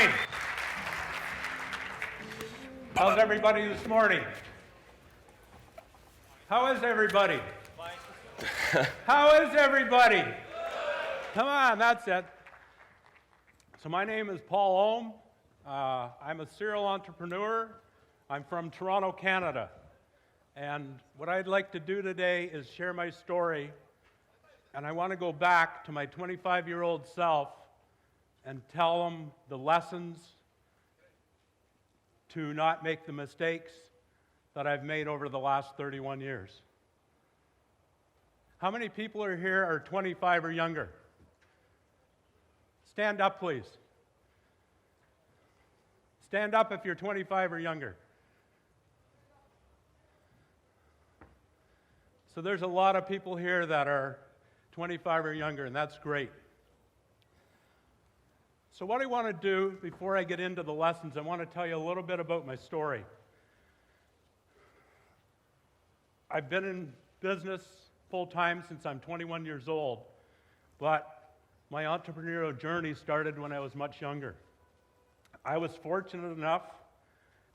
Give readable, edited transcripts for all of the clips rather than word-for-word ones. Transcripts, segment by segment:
morning. How's everybody this morning? How is everybody? How is everybody? Come on, that's it. So my name is Paul Oehm. I'm a serial entrepreneur. I'm from Toronto, Canada. And what I'd like to do today is share my story. And I want to go back to my 25-year-old self and tell them the lessons to not make the mistakes that I've made over the last 31 years. How many people are here are 25 or younger? Stand up, please. Stand up if you're 25 or younger. So there's a lot of people here that are 25 or younger, and that's great. So what I want to do before I get into the lessons, I want to tell you a little bit about my story. I've been in business full-time since I'm 21 years old, but my entrepreneurial journey started when I was much younger. I was fortunate enough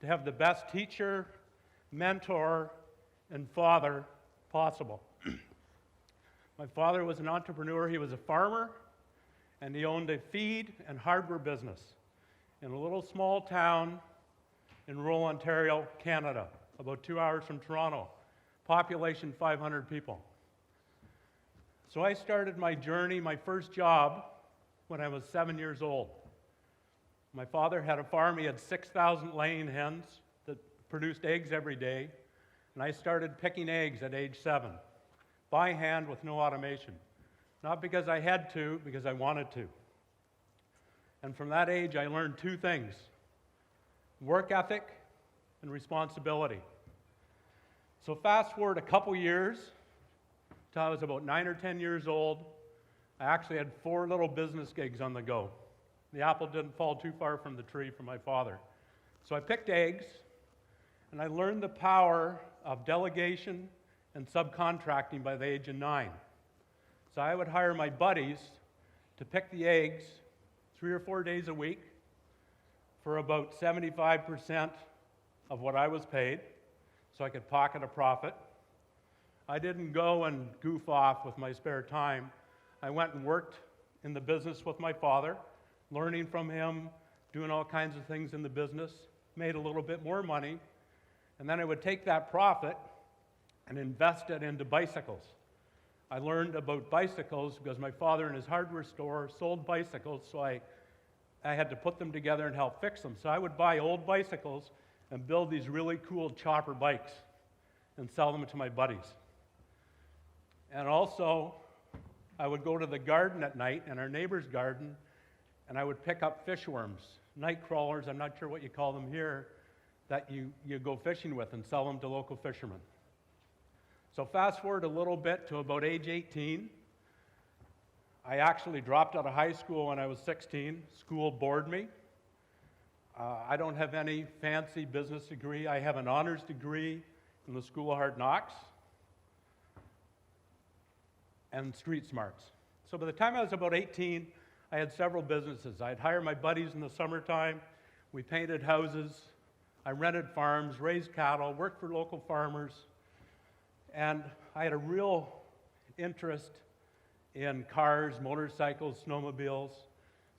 to have the best teacher, mentor, and father possible. My father was an entrepreneur. He was a farmer, and he owned a feed and hardware business in a little small town in rural Ontario, Canada, about 2 hours from Toronto. Population 500 people. So I started my journey, my first job, when I was 7 years old. My father had a farm. He had 6,000 laying hens that produced eggs every day, and I started picking eggs at age 7, by hand with no automation. Not because I had to, because I wanted to. And from that age, I learned two things: work ethic and responsibility. So fast forward a couple years, till I was about 9 or 10 years old, I actually had 4 little business gigs on the go. The apple didn't fall too far from the tree from my father. So I picked eggs, and I learned the power of delegation and subcontracting by the age of 9. So I would hire my buddies to pick the eggs 3 or 4 days a week for about 75% of what I was paid, so I could pocket a profit. I didn't go and goof off with my spare time. I went and worked in the business with my father, learning from him, doing all kinds of things in the business, made a little bit more money, and then I would take that profit and invest it into bicycles. I learned about bicycles because my father in his hardware store sold bicycles, so I had to put them together and help fix them. So I would buy old bicycles and build these really cool chopper bikes and sell them to my buddies. And also, I would go to the garden at night, in our neighbor's garden, and I would pick up fishworms, night crawlers, I'm not sure what you call them here, that you go fishing with and sell them to local fishermen. So fast forward a little bit to about age 18. I actually dropped out of high school when I was 16. School bored me. I don't have any fancy business degree. I have an honors degree in the School of Hard Knocks and street smarts. So by the time I was about 18, I had several businesses. I'd hire my buddies in the summertime. We painted houses. I rented farms, raised cattle, worked for local farmers. And I had a real interest in cars, motorcycles, snowmobiles.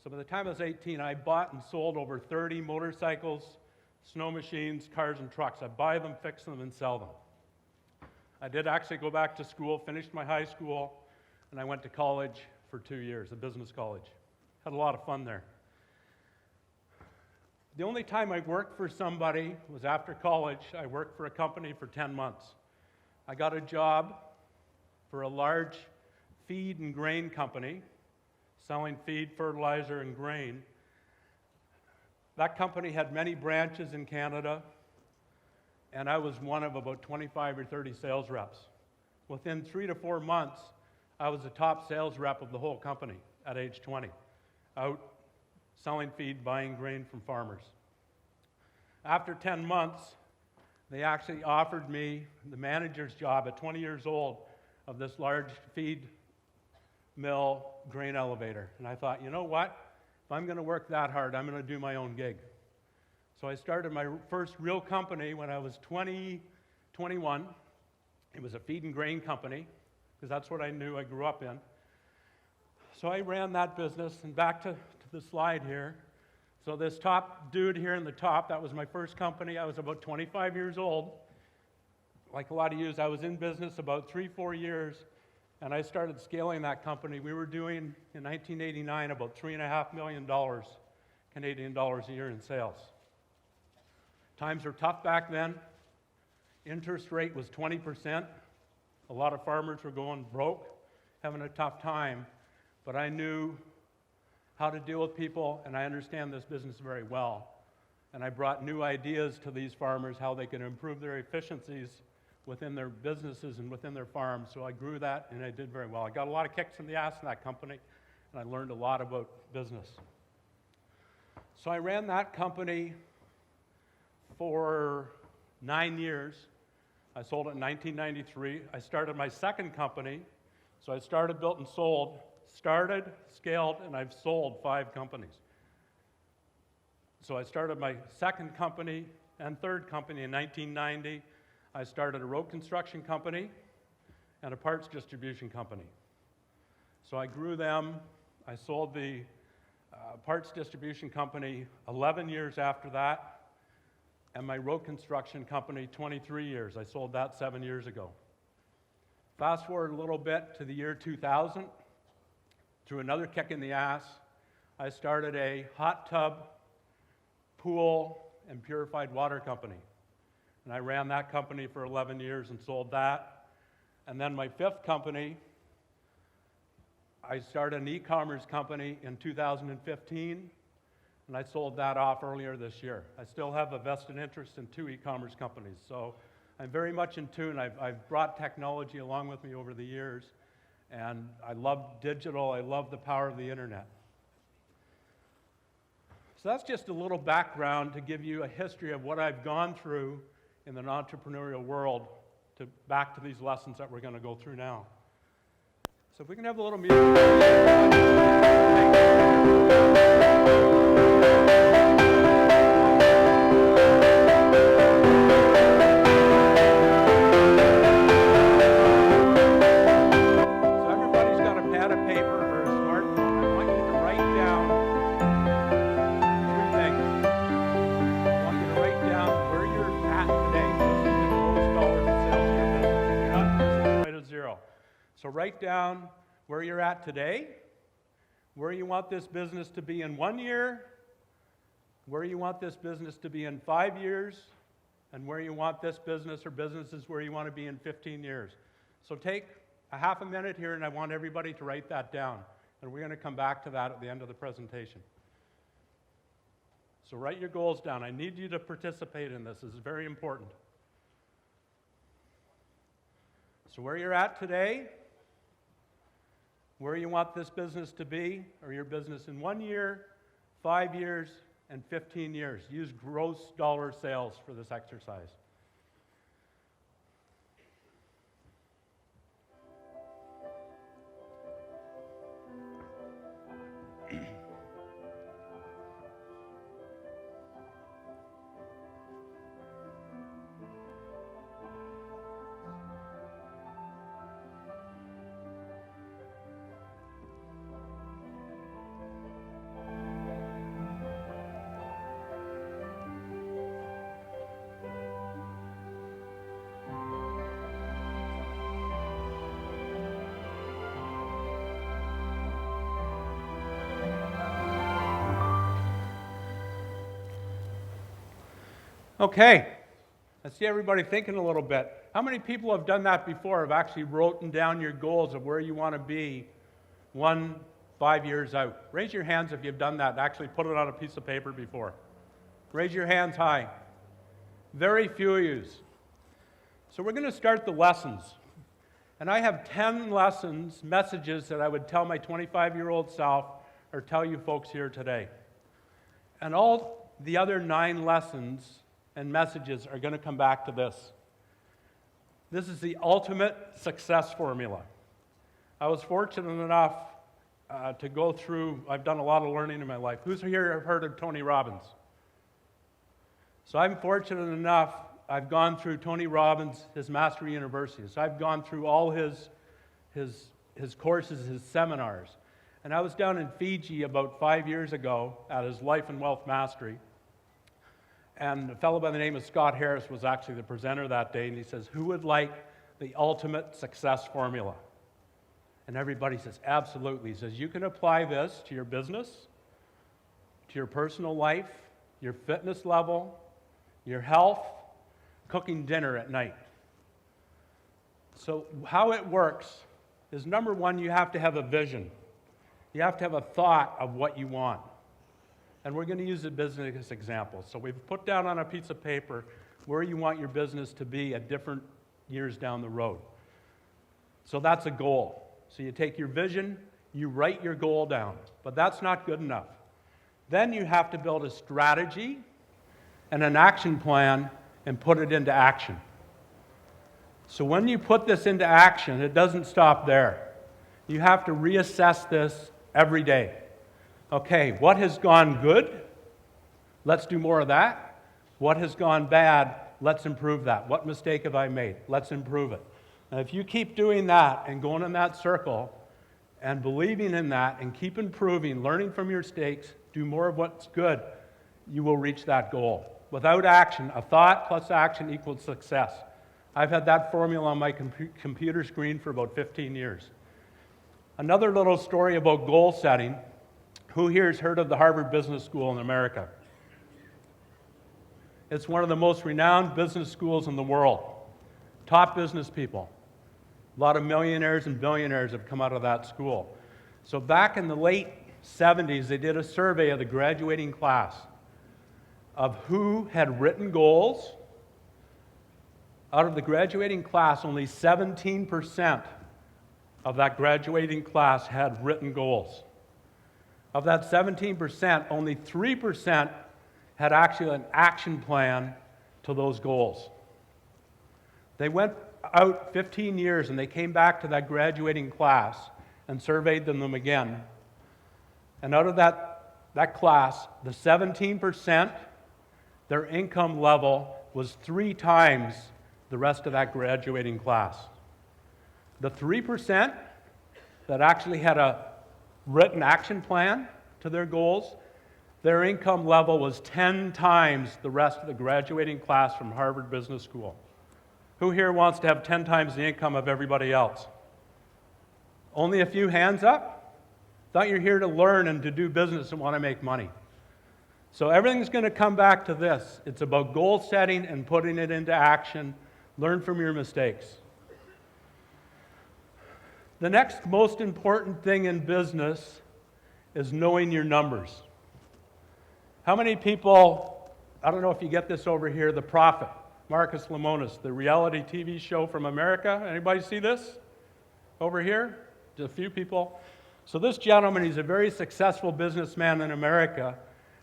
So by the time I was 18, I bought and sold over 30 motorcycles, snow machines, cars, and trucks. I'd buy them, fix them, and sell them. I did actually go back to school, finished my high school, and I went to college for 2 years, a business college. Had a lot of fun there. The only time I worked for somebody was after college. I worked for a company for 10 months. I got a job for a large feed and grain company, selling feed, fertilizer, and grain. That company had many branches in Canada, and I was one of about 25 or 30 sales reps. Within 3 to 4 months, I was the top sales rep of the whole company at age 20, out selling feed, buying grain from farmers. After 10 months, they actually offered me the manager's job at 20 years old of this large feed mill grain elevator. And I thought, you know what? If if I'm going to work that hard, I'm going to do my own gig. So I started my first real company when I was 21. It was a feed and grain company, because that's what I knew I grew up in. So I ran that business, and back to the slide here. So this top dude here in the top, that was my first company. I was about 25 years old. Like a lot of you, I was in business about 3-4 years, and I started scaling that company. We were doing, in 1989, about $3.5 million Canadian dollars a year in sales. Times were tough back then. Interest rate was 20%. A lot of farmers were going broke, having a tough time, but I knew how to deal with people, and I understand this business very well. And I brought new ideas to these farmers, how they can improve their efficiencies within their businesses and within their farms. So I grew that, and I did very well. I got a lot of kicks in the ass in that company, and I learned a lot about business. So I ran that company for 9 years. I sold it in 1993. I started my second company. So I started, built, and sold. Started, scaled, and I've sold 5 companies. So I started my second company and third company in 1990. I started a road construction company and a parts distribution company. So I grew them. I sold the parts distribution company 11 years after that, and my road construction company 23 years. I sold that 7 years ago. Fast forward a little bit to the year 2000. Through another kick in the ass, I started a hot tub, pool, and purified water company. And I ran that company for 11 years and sold that. And then my 5th company, I started an e-commerce company in 2015, and I sold that off earlier this year. I still have a vested interest in 2 e-commerce companies, so I'm very much in tune. I've brought technology along with me over the years, and I love digital. I love the power of the internet. So that's just a little background to give you a history of what I've gone through in the entrepreneurial world back to these lessons that we're going to go through now. So if we can have a little music. So write down where you're at today, where you want this business to be in 1 year, where you want this business to be in 5 years, and where you want this business or businesses where you want to be in 15 years. So take a half a minute here, and I want everybody to write that down. And we're going to come back to that at the end of the presentation. So write your goals down. I need you to participate in this. This is very important. So where you're at today, where you want this business to be, or your business in 1 year, 5 years, and 15 years. Use gross dollar sales for this exercise. Okay, I see everybody thinking a little bit. How many people have done that before, have actually written down your goals of where you want to be 5 years out? Raise your hands if you've done that, actually put it on a piece of paper before. Raise your hands high. Very few of you. So we're going to start the lessons. And I have 10 lessons, messages that I would tell my 25-year-old self or tell you folks here today. And all the other 9 lessons and messages are going to come back to this. This is the ultimate success formula. I was fortunate enough to go through, I've done a lot of learning in my life. Who's here have heard of Tony Robbins? So I'm fortunate enough, I've gone through Tony Robbins, his Mastery University. So I've gone through all his courses, his seminars. And I was down in Fiji about 5 years ago at his Life and Wealth Mastery. And a fellow by the name of Scott Harris was actually the presenter that day, and he says, who would like the ultimate success formula? And everybody says, absolutely. He says, you can apply this to your business, to your personal life, your fitness level, your health, cooking dinner at night. So how it works is, number one, you have to have a vision. You have to have a thought of what you want. And we're going to use a business example. So we've put down on a piece of paper where you want your business to be at different years down the road. So that's a goal. So you take your vision, you write your goal down. But that's not good enough. Then you have to build a strategy and an action plan and put it into action. So when you put this into action, it doesn't stop there. You have to reassess this every day. Okay, what has gone good? Let's do more of that. What has gone bad? Let's improve that. What mistake have I made? Let's improve it. And if you keep doing that and going in that circle and believing in that and keep improving, learning from your mistakes, do more of what's good, you will reach that goal. Without action, a thought plus action equals success. I've had that formula on my computer screen for about 15 years. Another little story about goal setting. Who here has heard of the Harvard Business School in America? It's one of the most renowned business schools in the world. Top business people. A lot of millionaires and billionaires have come out of that school. So back in the late 70s, they did a survey of the graduating class of who had written goals. Out of the graduating class, only 17% of that graduating class had written goals. Of that 17%, only 3% had actually an action plan to those goals. They went out 15 years and they came back to that graduating class and surveyed them again. And out of that class, the 17%, their income level was 3 times the rest of that graduating class. The 3% that actually had a written action plan to their goals, their income level was 10 times the rest of the graduating class from Harvard Business School. Who here wants to have 10 times the income of everybody else? Only a few hands up? Thought you're here to learn and to do business and want to make money. So everything's going to come back to this. It's about goal setting and putting it into action. Learn from your mistakes. The next most important thing in business is knowing your numbers. How many people, I don't know if you get this over here, The Prophet, Marcus Lemonis, the reality TV show from America. Anybody see this over here? Just a few people. So this gentleman, he's a very successful businessman in America,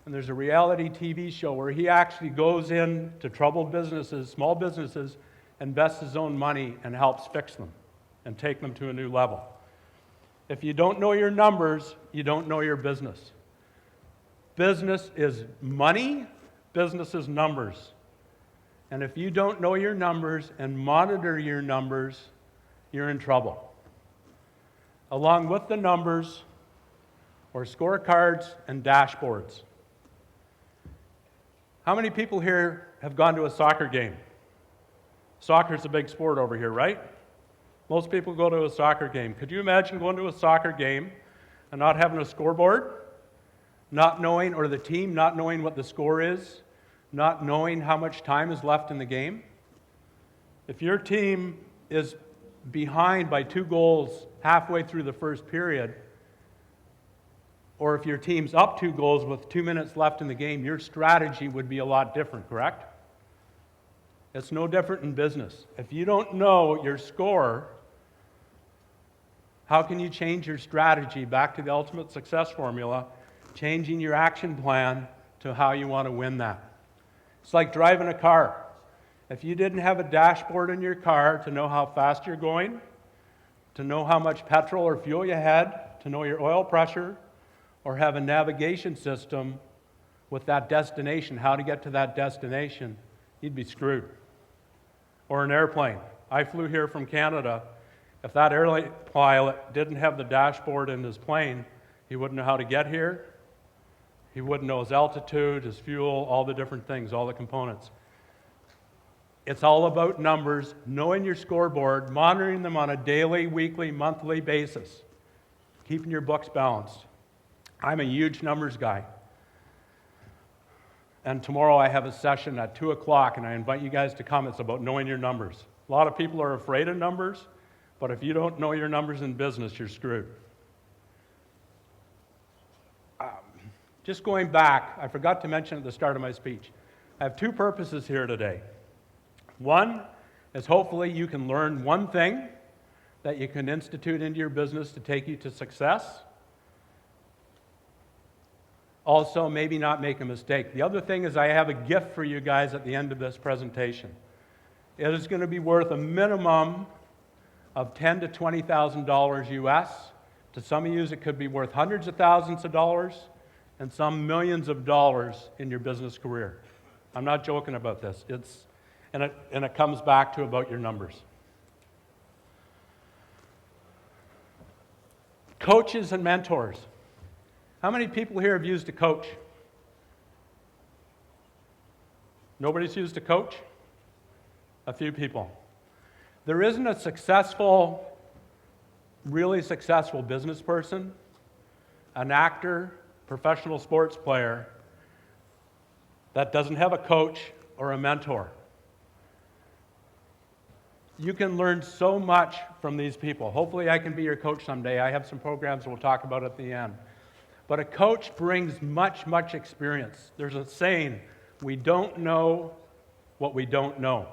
and there's a reality TV show where he actually goes in to troubled businesses, small businesses, invests his own money and helps fix them and take them to a new level. If you don't know your numbers, you don't know your business. Business is money, business is numbers. And if you don't know your numbers and monitor your numbers, you're in trouble. Along with the numbers or scorecards and dashboards. How many people here have gone to a soccer game? Soccer's a big sport over here, right? Most people go to a soccer game. Could you imagine going to a soccer game and not having a scoreboard? Not knowing, or the team not knowing what the score is? Not knowing how much time is left in the game? If your team is behind by 2 goals halfway through the first period, or if your team's up 2 goals with 2 minutes left in the game, your strategy would be a lot different, correct? It's no different in business. If you don't know your score, how can you change your strategy back to the ultimate success formula, changing your action plan to how you want to win that? It's like driving a car. If you didn't have a dashboard in your car to know how fast you're going, to know how much petrol or fuel you had, to know your oil pressure or have a navigation system with that destination, how to get to that destination, you'd be screwed. Or an airplane. I flew here from Canada. If that airline pilot didn't have the dashboard in his plane, he wouldn't know how to get here. He wouldn't know his altitude, his fuel, all the different things, all the components. It's all about numbers, knowing your scoreboard, monitoring them on a daily, weekly, monthly basis, keeping your books balanced. I'm a huge numbers guy. And tomorrow I have a session at 2 o'clock, and I invite you guys to come. It's about knowing your numbers. A lot of people are afraid of numbers, but if you don't know your numbers in business, you're screwed. Just going back, I forgot to mention at the start of my speech, I have two purposes here today. One is hopefully you can learn one thing that you can institute into your business to take you to success. Also, maybe not make a mistake. The other thing is I have a gift for you guys at the end of this presentation. It is going to be worth a minimum of $10,000 to $20,000 US. To some of you, it could be worth hundreds of thousands of dollars and some millions of dollars in your business career. I'm not joking about this. And it comes back to about your numbers. Coaches and mentors. How many people here have used a coach? Nobody's used a coach? A few people. There isn't a successful, really successful business person, an actor, professional sports player that doesn't have a coach or a mentor. You can learn so much from these people. Hopefully I can be your coach someday. I have some programs we'll talk about at the end. But a coach brings much, much experience. There's a saying, we don't know what we don't know.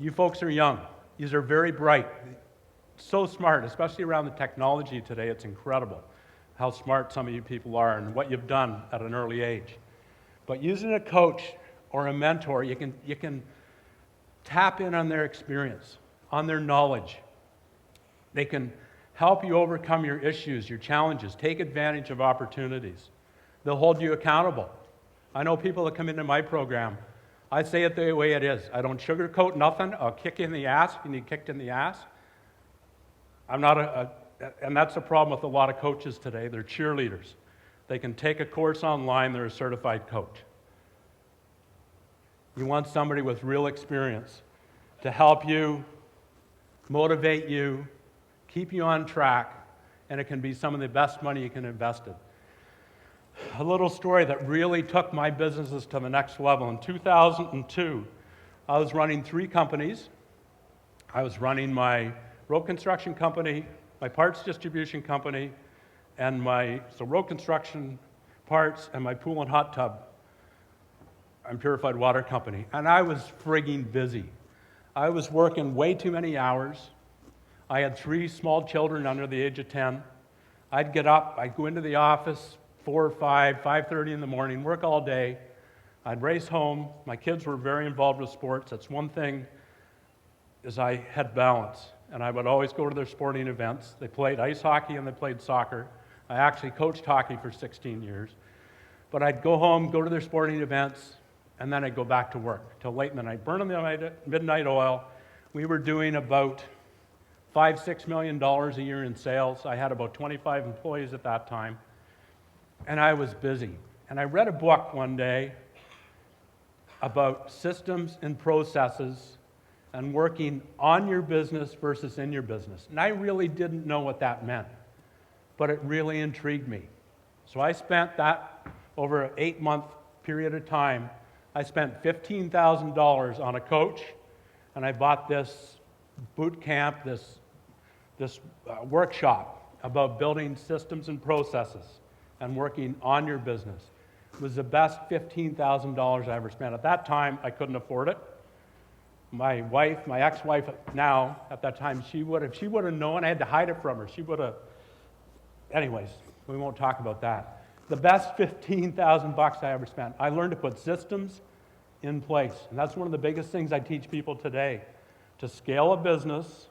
You folks are young. These are very bright. So smart, especially around the technology today. It's incredible how smart some of you people are and what you've done at an early age. But using a coach or a mentor, you can tap in on their experience, on their knowledge. They can help you overcome your issues, your challenges, take advantage of opportunities. They'll hold you accountable. I know people that come into my program, I say it the way it is. I don't sugarcoat nothing. I'll kick you in the ass if you need kicked in the ass. I'm not and that's the problem with a lot of coaches today. They're cheerleaders. They can take a course online, they're a certified coach. You want somebody with real experience to help you, motivate you, keep you on track, and it can be some of the best money you can invest in. A little story that really took my businesses to the next level. In 2002, I was running 3 companies. I was running my road construction company, my parts distribution company, and road construction parts and my pool and hot tub and purified water company. And I was frigging busy. I was working way too many hours. I had 3 small children under the age of 10. I'd get up, I'd go into the office 4 or 5:30 in the morning, work all day. I'd race home. My kids were very involved with sports. That's one thing, is I had balance. And I would always go to their sporting events. They played ice hockey and they played soccer. I actually coached hockey for 16 years. But I'd go home, go to their sporting events, and then I'd go back to work till late in the night. Burning the midnight oil. We were doing about $5-6 million a year in sales. I had about 25 employees at that time. And I was busy. And I read a book one day about systems and processes and working on your business versus in your business. And I really didn't know what that meant, but it really intrigued me. So I spent that over an 8-month period of time. I spent $15,000 on a coach, and I bought this boot camp, this workshop about building systems and processes and working on your business. It was the best $15,000 I ever spent. At that time, I couldn't afford it. My wife, my ex-wife now, at that time, if she would have known, I had to hide it from her. She would have, anyways, we won't talk about that. The best $15,000 I ever spent. I learned to put systems in place. And that's one of the biggest things I teach people today. To scale a business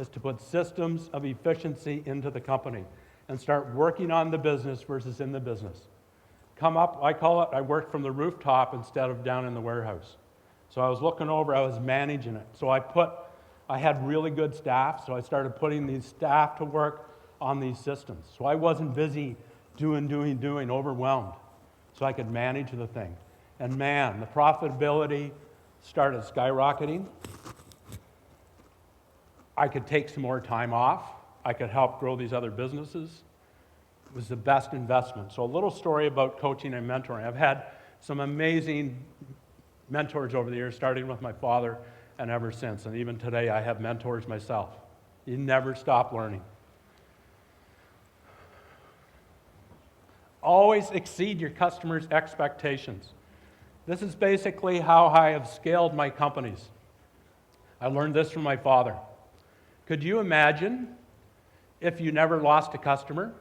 is to put systems of efficiency into the company and start working on the business versus in the business. Come up, I call it, I worked from the rooftop instead of down in the warehouse. So I was looking over, I was managing it. So I had really good staff, so I started putting these staff to work on these systems. So I wasn't busy doing, overwhelmed. So I could manage the thing. And man, the profitability started skyrocketing. I could take some more time off. I could help grow these other businesses. It was the best investment. So a little story about coaching and mentoring. I've had some amazing mentors over the years, starting with my father and ever since. And even today, I have mentors myself. You never stop learning. Always exceed your customers' expectations. This is basically how I have scaled my companies. I learned this from my father. Could you imagine if you never lost a customer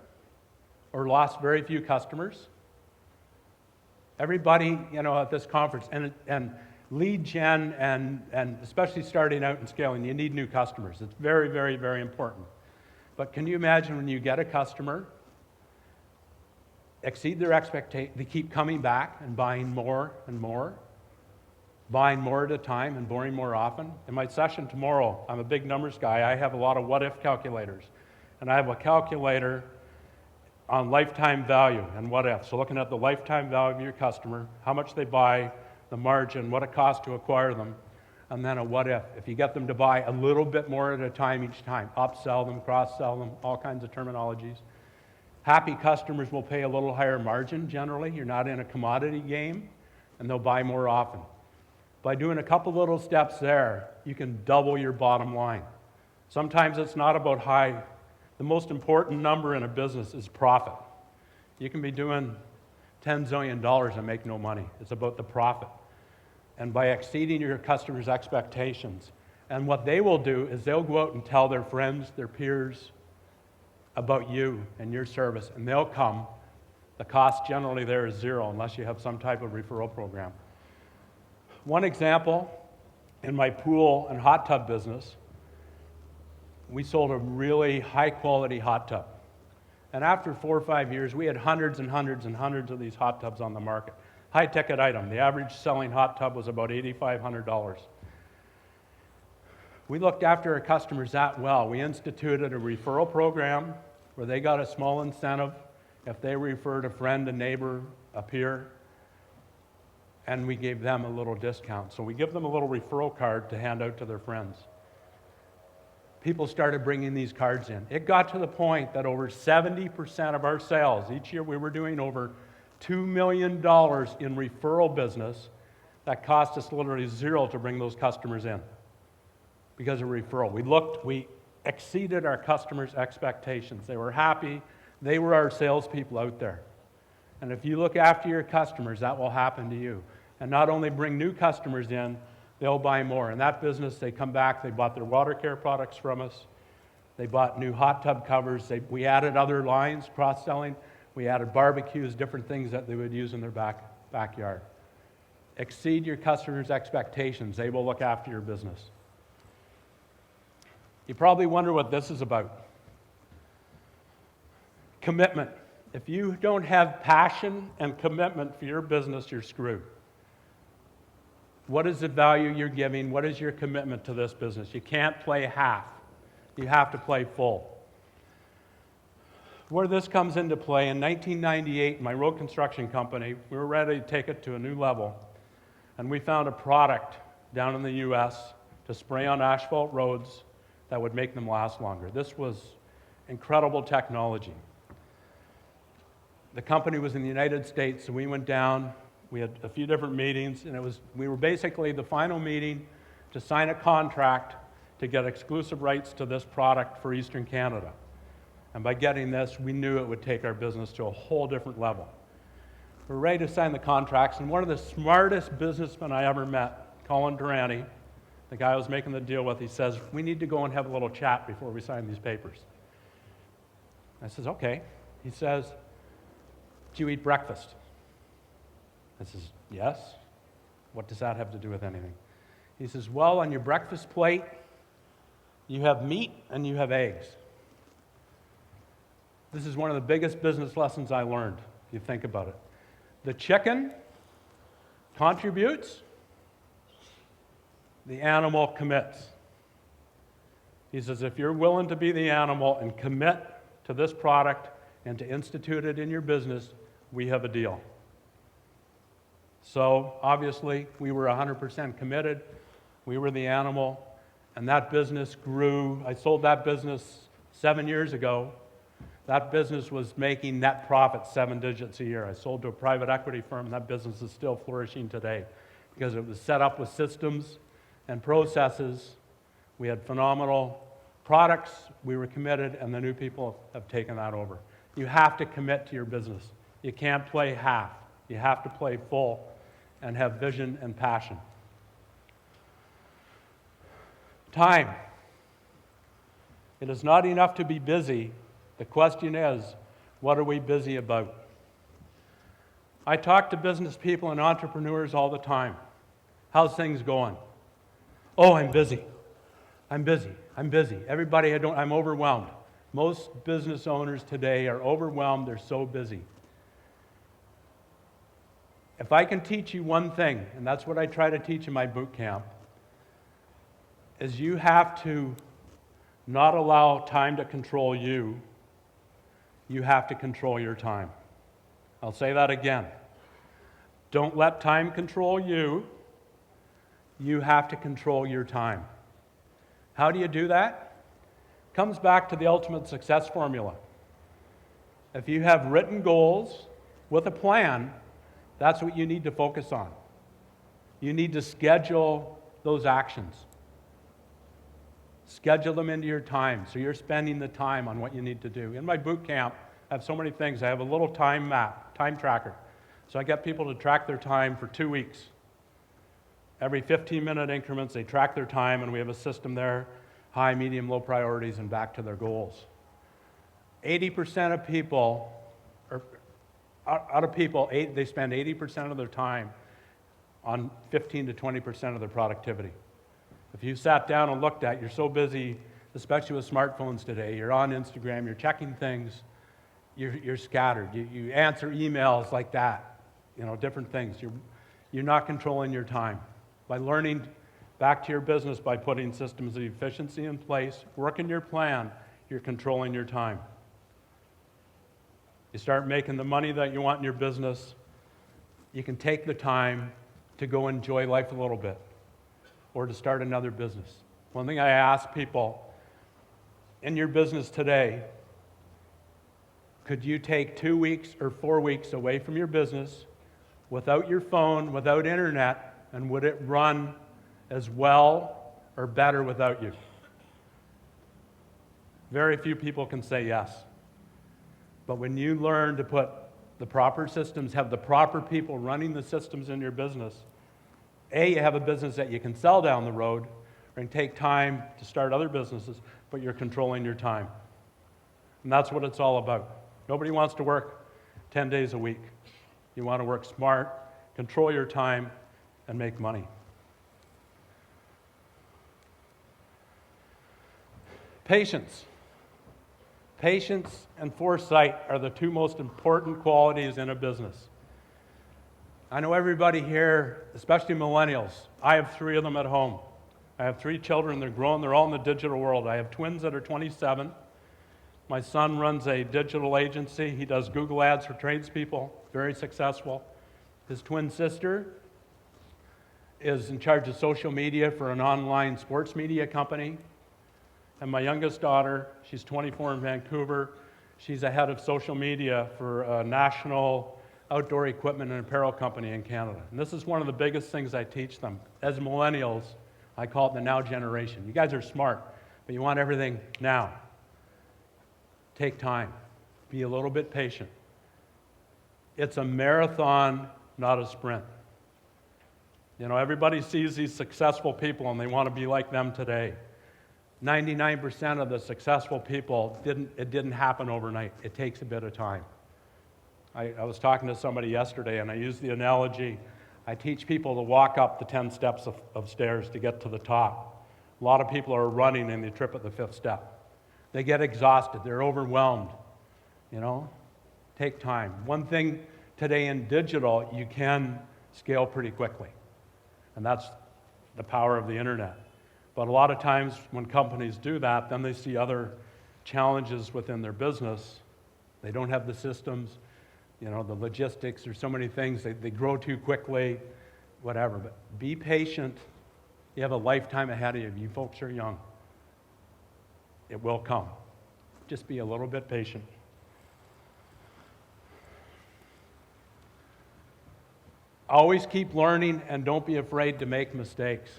or lost very few customers? Everybody, at this conference, and lead gen, and especially starting out and scaling, you need new customers. It's very, very, very important. But can you imagine when you get a customer, exceed their expectations, they keep coming back and buying more and more, buying more at a time and buying more often? In my session tomorrow, I'm a big numbers guy. I have a lot of what-if calculators. And I have a calculator on lifetime value and what if. So looking at the lifetime value of your customer, how much they buy, the margin, what it costs to acquire them, and then a what if. If you get them to buy a little bit more at a time each time, upsell them, cross-sell them, all kinds of terminologies. Happy customers will pay a little higher margin generally. You're not in a commodity game, and they'll buy more often. By doing a couple little steps there, you can double your bottom line. Sometimes it's not about high. The most important number in a business is profit. You can be doing $10 zillion and make no money. It's about the profit. And by exceeding your customers' expectations, and what they will do is they'll go out and tell their friends, their peers about you and your service, and they'll come. The cost generally there is zero unless you have some type of referral program. One example, in my pool and hot tub business, we sold a really high-quality hot tub. And after 4 or 5 years, we had hundreds and hundreds and hundreds of these hot tubs on the market. High-ticket item. The average selling hot tub was about $8,500. We looked after our customers that well. We instituted a referral program where they got a small incentive if they referred a friend, a neighbor, a peer, and we gave them a little discount. So we give them a little referral card to hand out to their friends. People started bringing these cards in. It got to the point that over 70% of our sales, each year we were doing over $2 million in referral business that cost us literally zero to bring those customers in because of referral. We exceeded our customers' expectations. They were happy. They were our salespeople out there. And if you look after your customers, that will happen to you. And not only bring new customers in, they'll buy more. In that business, they come back, they bought their water care products from us, they bought new hot tub covers, we added other lines, cross-selling, we added barbecues, different things that they would use in their backyard. Exceed your customers' expectations, they will look after your business. You probably wonder what this is about. Commitment. If you don't have passion and commitment for your business, you're screwed. What is the value you're giving? What is your commitment to this business? You can't play half. You have to play full. Where this comes into play, in 1998, my road construction company, we were ready to take it to a new level. And we found a product down in the U.S. to spray on asphalt roads that would make them last longer. This was incredible technology. The company was in the United States, so we went down. We had a few different meetings, and we were basically the final meeting to sign a contract to get exclusive rights to this product for Eastern Canada. And by getting this, we knew it would take our business to a whole different level. We were ready to sign the contracts, and one of the smartest businessmen I ever met, Colin Durante, the guy I was making the deal with, he says, "We need to go and have a little chat before we sign these papers." I says, "Okay." He says, "Do you eat breakfast?" I says, "Yes." "What does that have to do with anything?" He says, "Well, on your breakfast plate, You have meat and you have eggs. This is one of the biggest business lessons I learned, if you think about it. The chicken contributes, the animal commits. He says, if you're willing to be the animal and commit to this product and to institute it in your business, we have a deal. So obviously, we were 100% committed. We were the animal, and that business grew. I sold that business 7 years ago. That business was making net profit 7 digits a year. I sold to a private equity firm, and that business is still flourishing today because it was set up with systems and processes. We had phenomenal products. We were committed, and the new people have taken that over. You have to commit to your business. You can't play half. You have to play full and have vision and passion. Time. It is not enough to be busy. The question is, what are we busy about? I talk to business people and entrepreneurs all the time. How's things going? Oh, I'm busy. I'm busy. I'm busy. Everybody, I'm overwhelmed. Most business owners today are overwhelmed. They're so busy. If I can teach you one thing, and that's what I try to teach in my boot camp, is you have to not allow time to control you. You have to control your time. I'll say that again. Don't let time control you. You have to control your time. How do you do that? Comes back to the ultimate success formula. If you have written goals with a plan, that's what you need to focus on. You need to schedule those actions. Schedule them into your time so you're spending the time on what you need to do. In my boot camp, I have so many things. I have a little time map, time tracker. So I get people to track their time for 2 weeks. Every 15-minute increments, they track their time, and we have a system there, high, medium, low priorities, and back to their goals. 80% of people, they spend 80% of their time on 15 to 20% of their productivity. If you sat down and looked at, you're so busy, especially with smartphones today, you're on Instagram, you're checking things, you're scattered. You answer emails like that, different things. You're not controlling your time. By learning back to your business, by putting systems of efficiency in place, working your plan, you're controlling your time. You start making the money that you want in your business, you can take the time to go enjoy life a little bit or to start another business. One thing I ask people, in your business today, could you take 2 weeks or 4 weeks away from your business without your phone, without internet, and would it run as well or better without you? Very few people can say yes. But when you learn to put the proper systems, have the proper people running the systems in your business, you have a business that you can sell down the road or take time to start other businesses, but you're controlling your time. And that's what it's all about. Nobody wants to work 10 days a week. You want to work smart, control your time, and make money. Patience. Patience and foresight are the two most important qualities in a business. I know everybody here, especially millennials, I have 3 of them at home. I have 3 children, they're grown, they're all in the digital world. I have twins that are 27. My son runs a digital agency. He does Google ads for tradespeople, very successful. His twin sister is in charge of social media for an online sports media company. And my youngest daughter, she's 24 in Vancouver, she's the head of social media for a national outdoor equipment and apparel company in Canada. And this is one of the biggest things I teach them. As millennials, I call it the now generation. You guys are smart, but you want everything now. Take time. Be a little bit patient. It's a marathon, not a sprint. Everybody sees these successful people and they want to be like them today. 99% of the successful people, it didn't happen overnight. It takes a bit of time. I was talking to somebody yesterday and I used the analogy, I teach people to walk up the 10 steps of stairs to get to the top. A lot of people are running and they trip at the fifth step. They get exhausted, they're overwhelmed, you know? Take time. One thing today in digital, you can scale pretty quickly, and that's the power of the internet. But a lot of times when companies do that, then they see other challenges within their business. They don't have the systems, you know, the logistics, there's so many things, they grow too quickly, whatever. But be patient. You have a lifetime ahead of you. You folks are young. It will come. Just be a little bit patient. Always keep learning and don't be afraid to make mistakes.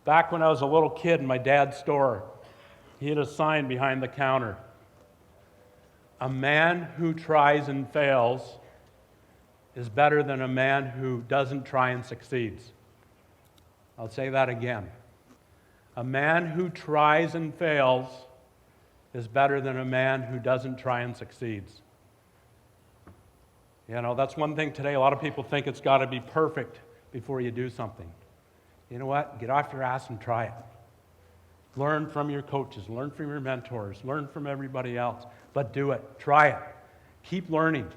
Back when I was a little kid in my dad's store, he had a sign behind the counter. A man who tries and fails is better than a man who doesn't try and succeeds. I'll say that again. A man who tries and fails is better than a man who doesn't try and succeeds. You know, that's one thing today. A lot of people think it's got to be perfect before you do something. You know what? Get off your ass and try it. Learn from your coaches, learn from your mentors, learn from everybody else, but do it. Try it. Keep learning.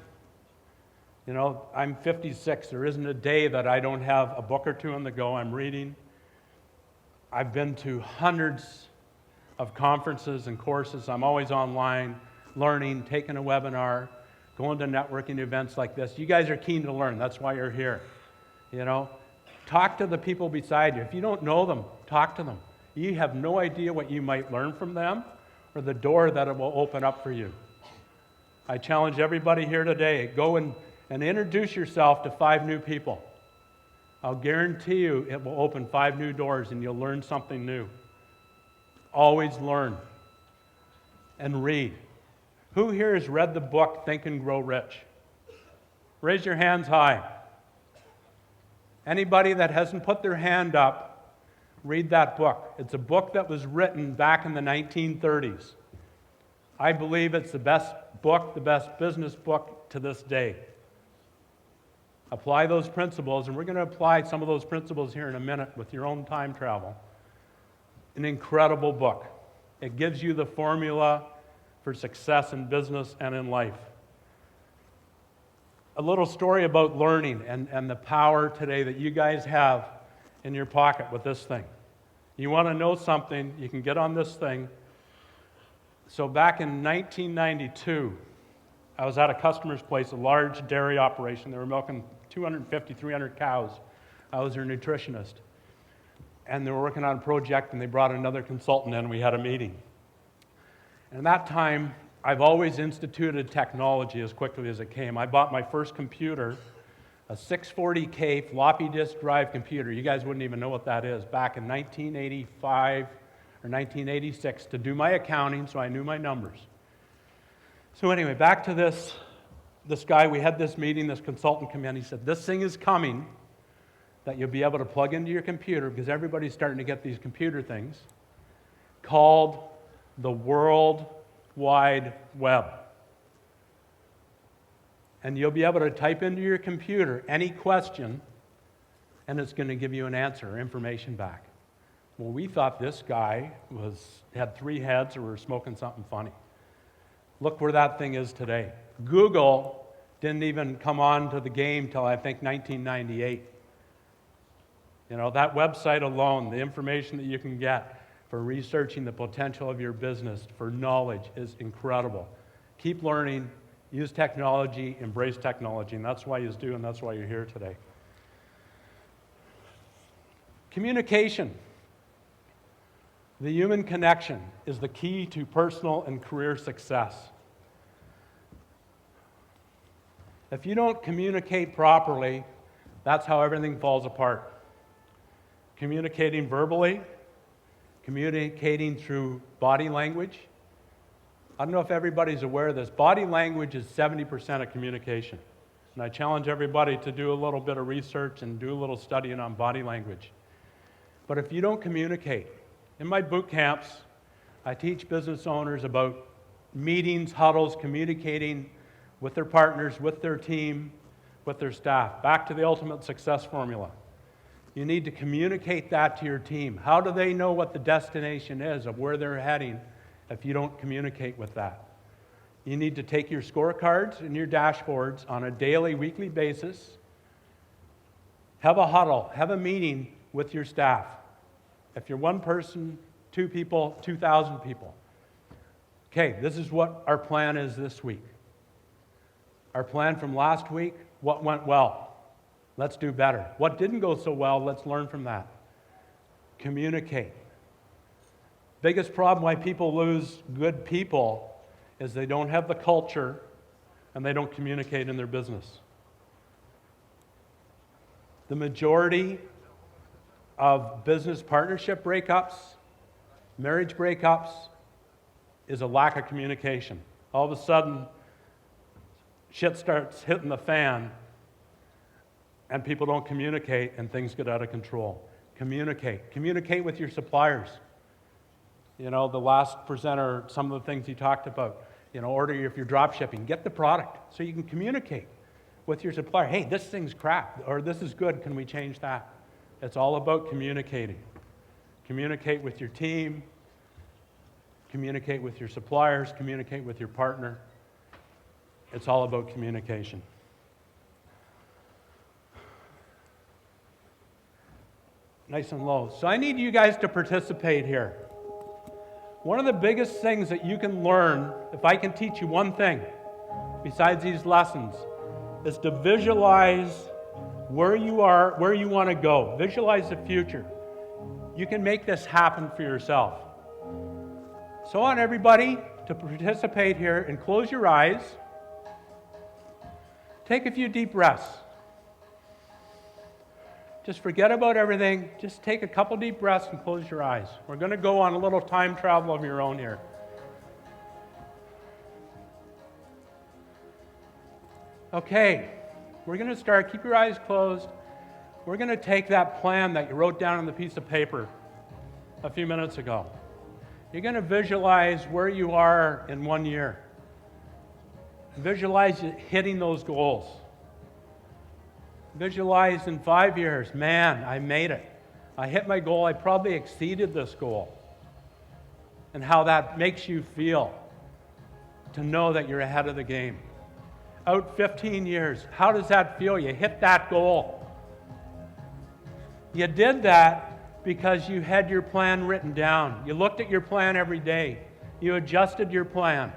You know, I'm 56. There isn't a day that I don't have a book or two on the go. I'm reading. I've been to hundreds of conferences and courses. I'm always online, learning, taking a webinar, going to networking events like this. You guys are keen to learn. That's why you're here. You know, talk to the people beside you. If you don't know them, talk to them. You have no idea what you might learn from them or the door that it will open up for you. I challenge everybody here today, go and introduce yourself to 5 new people. I'll guarantee you it will open 5 new doors and you'll learn something new. Always learn and read. Who here has read the book Think and Grow Rich? Raise your hands high. Anybody that hasn't put their hand up, read that book. It's a book that was written back in the 1930s. I believe it's the best book, the best business book to this day. Apply those principles, and we're going to apply some of those principles here in a minute with your own time travel. An incredible book. It gives you the formula for success in business and in life. A little story about learning and the power today that you guys have in your pocket with this thing. You want to know something, you can get on this thing. So back in 1992, I was at a customer's place, a large dairy operation. They were milking 250, 300 cows. I was their nutritionist. And they were working on a project, and they brought another consultant in, and we had a meeting. And at that time, I've always instituted technology as quickly as it came. I bought my first computer, a 640K floppy disk drive computer. You guys wouldn't even know what that is. Back in 1985 or 1986 to do my accounting, so I knew my numbers. So anyway, back to this guy. We had this meeting, this consultant come in. He said, this thing is coming that you'll be able to plug into your computer, because everybody's starting to get these computer things, called the World Wide Web. And you'll be able to type into your computer any question, and it's going to give you an answer or information back. Well, we thought this guy had 3 heads or was smoking something funny. Look where that thing is today. Google didn't even come on to the game till I think 1998. You know, that website alone, the information that you can get for researching the potential of your business, for knowledge, is incredible. Keep learning, use technology, embrace technology, and that's why you do, and that's why you're here today. Communication. The human connection is the key to personal and career success. If you don't communicate properly, that's how everything falls apart. Communicating verbally, communicating through body language. I don't know if everybody's aware of this. Body language is 70% of communication. And I challenge everybody to do a little bit of research and do a little studying on body language. But if you don't communicate, in my boot camps, I teach business owners about meetings, huddles, communicating with their partners, with their team, with their staff. Back to the ultimate success formula. You need to communicate that to your team. How do they know what the destination is of where they're heading if you don't communicate with that? You need to take your scorecards and your dashboards on a daily, weekly basis. Have a huddle, have a meeting with your staff. If you're one person, 2 people, 2,000 people. Okay, this is what our plan is this week. Our plan from last week, what went well? Let's do better. What didn't go so well, let's learn from that. Communicate. Biggest problem why people lose good people is they don't have the culture and they don't communicate in their business. The majority of business partnership breakups, marriage breakups, is a lack of communication. All of a sudden, shit starts hitting the fan and people don't communicate and things get out of control. Communicate. Communicate with your suppliers. You know, the last presenter, some of the things he talked about, you know, order if you're drop shipping, get the product so you can communicate with your supplier. Hey, this thing's crap, or this is good, can we change that? It's all about communicating. Communicate with your team, communicate with your suppliers, communicate with your partner. It's all about communication. Nice and low. So I need you guys to participate here. One of the biggest things that you can learn, if I can teach you one thing besides these lessons, is to visualize where you are, where you want to go. Visualize the future. You can make this happen for yourself. So I want everybody to participate here and close your eyes. Take a few deep breaths. Just forget about everything. Just take a couple deep breaths and close your eyes. We're going to go on a little time travel of your own here. Okay, we're going to start. Keep your eyes closed. We're going to take that plan that you wrote down on the piece of paper a few minutes ago. You're going to visualize where you are in 1 year. Visualize hitting those goals. Visualize in 5 years, man, I made it. I hit my goal. I probably exceeded this goal. And how that makes you feel to know that you're ahead of the game. Out 15 years, how does that feel? You hit that goal. You did that because you had your plan written down. You looked at your plan every day. You adjusted your plan.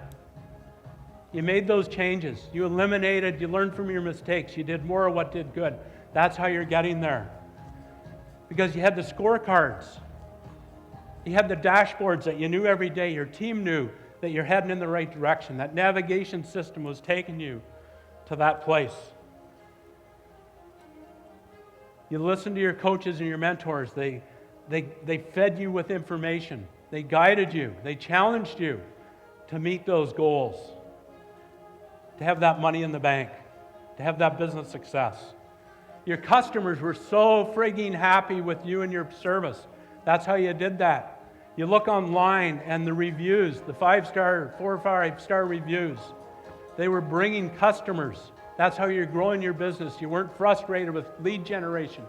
You made those changes. You eliminated, you learned from your mistakes. You did more of what did good. That's how you're getting there. Because you had the scorecards. You had the dashboards that you knew every day. Your team knew that you're heading in the right direction. That navigation system was taking you to that place. You listened to your coaches and your mentors. They fed you with information. They guided you. They challenged you to meet those goals. To have that money in the bank, to have that business success. Your customers were so frigging happy with you and your service. That's how you did that. You look online and the reviews, the 4 or 5-star reviews, they were bringing customers. That's how you're growing your business. You weren't frustrated with lead generation.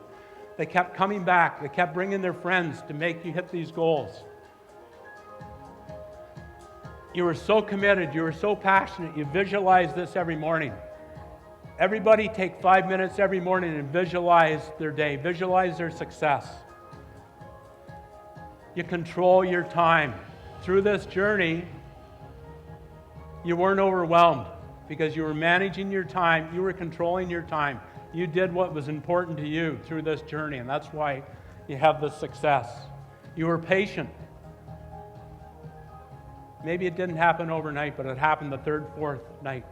They kept coming back. They kept bringing their friends to make you hit these goals. You were so committed, you were so passionate, you visualized this every morning. Everybody take 5 minutes every morning and visualize their day, visualize their success. You control your time. Through this journey, you weren't overwhelmed because you were managing your time, you were controlling your time. You did what was important to you through this journey, and that's why you have this success. You were patient. Maybe it didn't happen overnight, but it happened the 3rd, 4th night,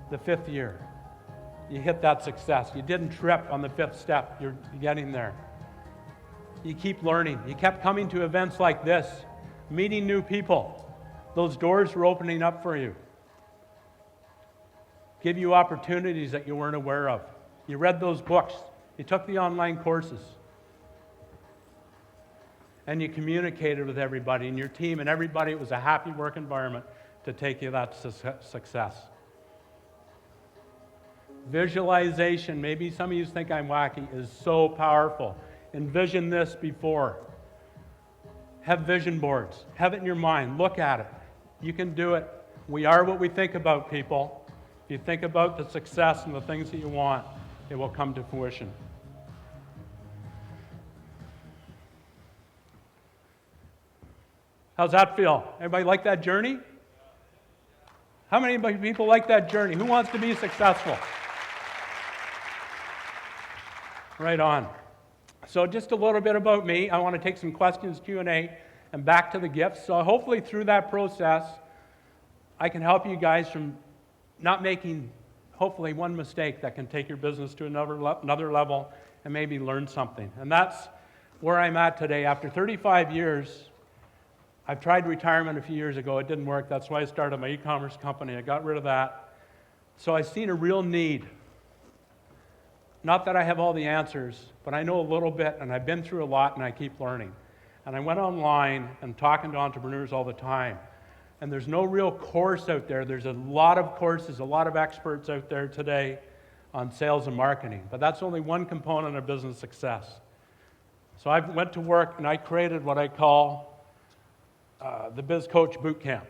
the 5th year. You hit that success. You didn't trip on the 5th step. You're getting there. You keep learning. You kept coming to events like this, meeting new people. Those doors were opening up for you. Give you opportunities that you weren't aware of. You read those books. You took the online courses. And you communicated with everybody in your team, and everybody, it was a happy work environment to take you to that success. Visualization, maybe some of you think I'm wacky, is so powerful. envision this before. Have vision boards. Have it in your mind. Look at it. You can do it. We are what we think about, people. If you think about the success and the things that you want, it will come to fruition. How's that feel? Everybody like that journey? How many people like that journey? Who wants to be successful? Right on. So just a little bit about me. I want to take some questions, Q&A, and back to the gifts. So hopefully through that process, I can help you guys from not making, hopefully, one mistake that can take your business to another level and maybe learn something. And that's where I'm at today. After 35 years, I've tried retirement a few years ago. It didn't work. That's why I started my e-commerce company. I got rid of that. So I've seen a real need. Not that I have all the answers, but I know a little bit, and I've been through a lot, and I keep learning. And I went online and talking to entrepreneurs all the time. And there's no real course out there. There's a lot of courses, a lot of experts out there today on sales and marketing. But that's only one component of business success. So I went to work, and I created what I call the Biz Coach Boot Camp.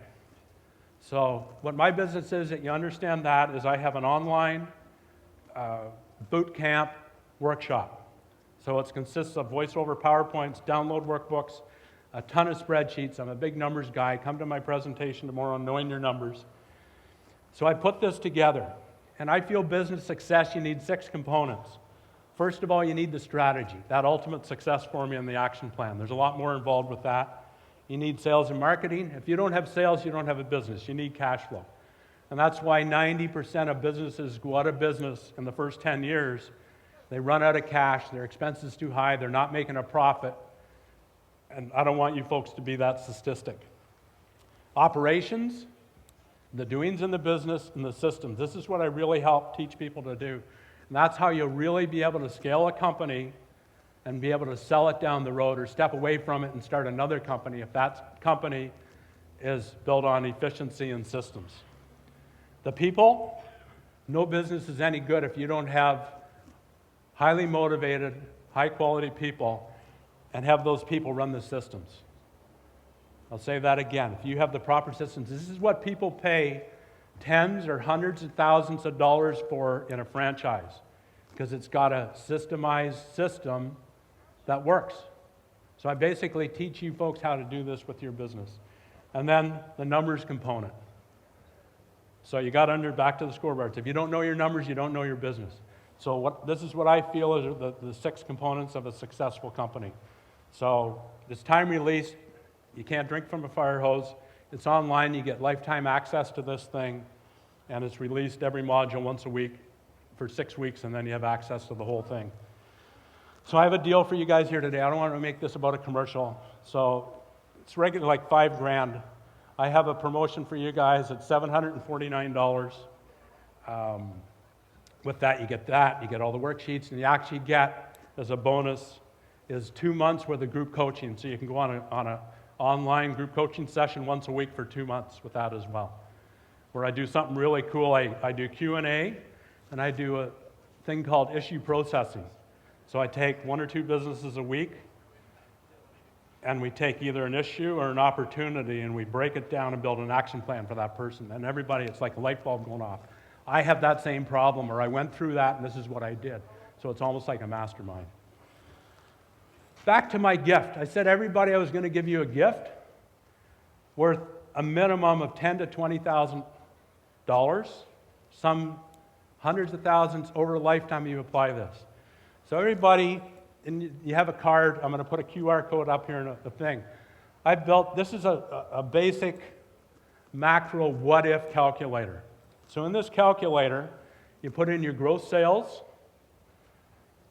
So what my business is, that you understand that, is I have an online boot camp workshop. So it consists of voice-over PowerPoints, download workbooks, a ton of spreadsheets. I'm a big numbers guy. Come to my presentation tomorrow on knowing your numbers. So I put this together, and I feel business success, you need 6 components. First of all, you need the strategy, that ultimate success formula and the action plan. There's a lot more involved with that. You need sales and marketing. If you don't have sales, you don't have a business. You need cash flow. And that's why 90% of businesses go out of business in the first 10 years. They run out of cash, their expenses too high, they're not making a profit. And I don't want you folks to be that statistic. Operations, the doings in the business, and the systems. This is what I really help teach people to do. And that's how you'll really be able to scale a company and be able to sell it down the road or step away from it and start another company if that company is built on efficiency and systems. The people, no business is any good if you don't have highly motivated, high-quality people and have those people run the systems. I'll say that again. If you have the proper systems, this is what people pay tens or hundreds of thousands of dollars for in a franchise, because it's got a systemized system that works. So I basically teach you folks how to do this with your business. And then the numbers component. So you got back to the scoreboards. If you don't know your numbers, you don't know your business. So this is what I feel is the 6 components of a successful company. So it's time released. You can't drink from a fire hose. It's online. You get lifetime access to this thing. And it's released every module once a week for 6 weeks, and then you have access to the whole thing. So I have a deal for you guys here today. I don't want to make this about a commercial. So it's regular like $5,000. I have a promotion for you guys at $749. With that, you get all the worksheets, and you actually get, as a bonus, is 2 months worth of group coaching. So you can go on an online group coaching session once a week for 2 months with that as well. Where I do something really cool. I do Q&A, and I do a thing called issue processing. So I take 1 or 2 businesses a week, and we take either an issue or an opportunity, and we break it down and build an action plan for that person. And everybody, it's like a light bulb going off. I have that same problem, or I went through that, and this is what I did. So it's almost like a mastermind. Back to my gift. I said everybody I was going to give you a gift worth a minimum of $10,000 to $20,000, some hundreds of thousands over a lifetime you apply this. So everybody, and you have a card. I'm going to put a QR code up here in the thing. I built, this is a basic macro what-if calculator. So in this calculator, you put in your gross sales,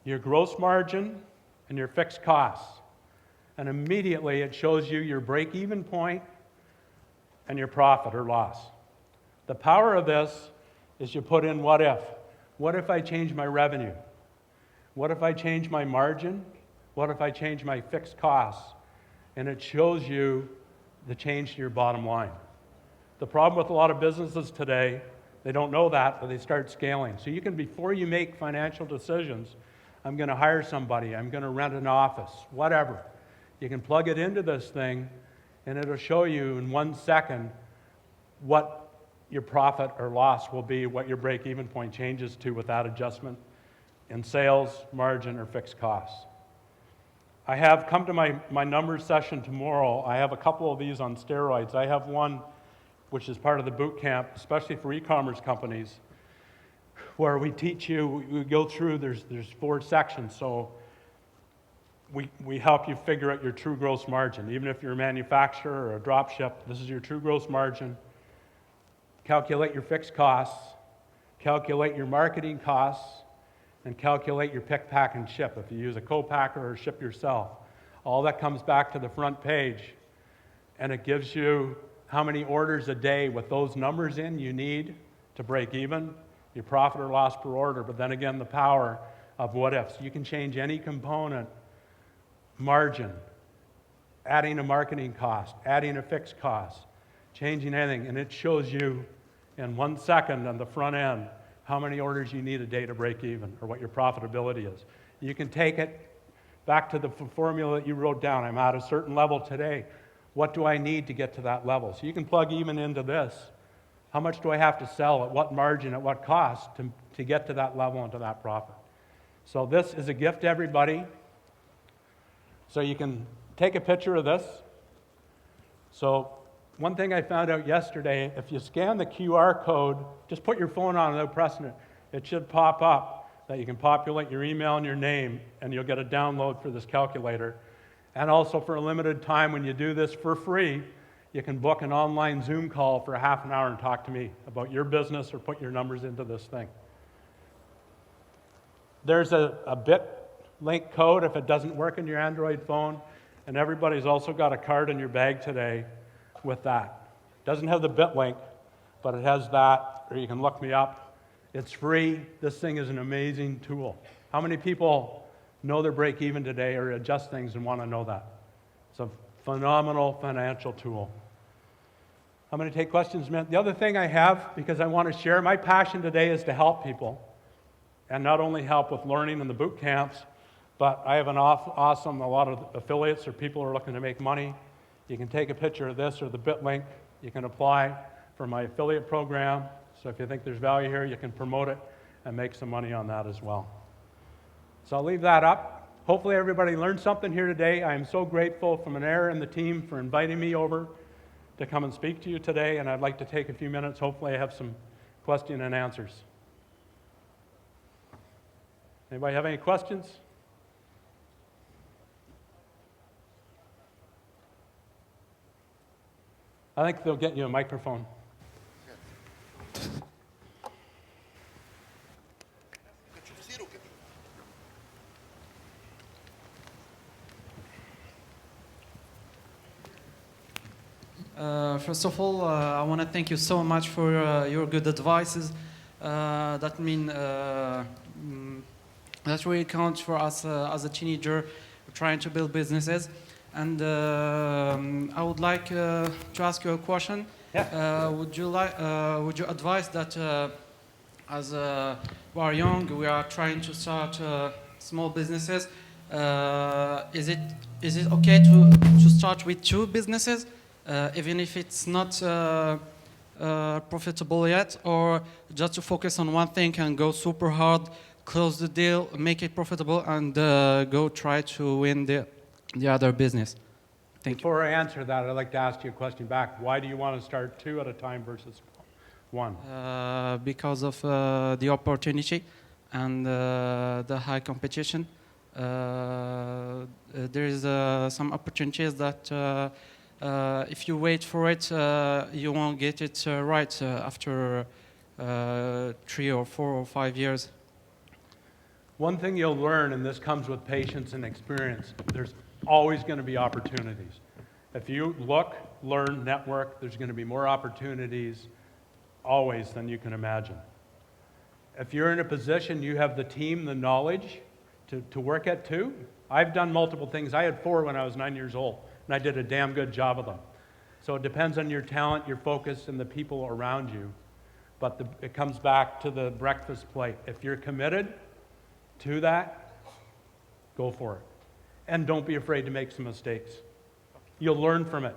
your gross margin, and your fixed costs. And immediately it shows you your break-even point and your profit or loss. The power of this is you put in what if. What if I change my revenue? What if I change my margin? What if I change my fixed costs? And it shows you the change to your bottom line. The problem with a lot of businesses today, they don't know that, but they start scaling. So you can, before you make financial decisions, I'm going to hire somebody, I'm going to rent an office, whatever. You can plug it into this thing, and it'll show you in 1 second what your profit or loss will be, what your break-even point changes to with that adjustment in sales, margin, or fixed costs. I have come to my numbers session tomorrow. I have a couple of these on steroids. I have one which is part of the boot camp, especially for e-commerce companies, where we teach you, we go through, there's 4 sections. So we help you figure out your true gross margin. Even if you're a manufacturer or a drop ship, this is your true gross margin. Calculate your fixed costs, calculate your marketing costs, and calculate your pick, pack, and ship. If you use a co-packer or ship yourself, all that comes back to the front page, and it gives you how many orders a day with those numbers in you need to break even, your profit or loss per order, but then again, the power of what ifs. You can change any component, margin, adding a marketing cost, adding a fixed cost, changing anything, and it shows you in 1 second on the front end how many orders you need a day to break even, or what your profitability is. You can take it back to the formula that you wrote down. I'm at a certain level today. What do I need to get to that level? So you can plug even into this. How much do I have to sell, at what margin, at what cost to get to that level and to that profit? So this is a gift to everybody. So you can take a picture of this. So one thing I found out yesterday, if you scan the QR code, just put your phone on without pressing it, it should pop up that you can populate your email and your name, and you'll get a download for this calculator. And also for a limited time, when you do this for free, you can book an online Zoom call for a half an hour and talk to me about your business or put your numbers into this thing. There's a bit link code if it doesn't work in your Android phone, and everybody's also got a card in your bag today with that. Doesn't have the bit link, but it has that, or you can look me up. It's free. This thing is an amazing tool. How many people know their break even today or adjust things and want to know that? It's a phenomenal financial tool. I'm going to take questions. The other thing I have, because I want to share, my passion today is to help people, and not only help with learning in the boot camps, but I have a lot of affiliates or people who are looking to make money. You can take a picture of this or the bit link. You can apply for my affiliate program. So if you think there's value here, you can promote it and make some money on that as well. So I'll leave that up. Hopefully everybody learned something here today. I am so grateful from Anair and the team for inviting me over to come and speak to you today, and I'd like to take a few minutes. Hopefully I have some question and answers. Anybody have any questions? I think they'll get you a microphone. First of all, I want to thank you so much for your good advices. That really counts for us as a teenager trying to build businesses. And I would like to ask you a question. Yeah. Would you advise that as we are young, we are trying to start small businesses? Is it okay to start with 2 businesses, even if it's not profitable yet, or just to focus on one thing and go super hard, close the deal, make it profitable, and go try to win the other business? Thank you. Before I answer that, I'd like to ask you a question back. Why do you want to start 2 at a time versus 1? Because of the opportunity and the high competition. There is some opportunities that if you wait for it, you won't get it right after 3 or 4 or 5 years. One thing you'll learn, and this comes with patience and experience, there's always going to be opportunities. If you look, learn, network, there's going to be more opportunities always than you can imagine. If you're in a position, you have the team, the knowledge to work at too. I've done multiple things. I had 4 when I was 9 years old, and I did a damn good job of them. So it depends on your talent, your focus, and the people around you. But it comes back to the breakfast plate. If you're committed to that, go for it. And don't be afraid to make some mistakes. You'll learn from it.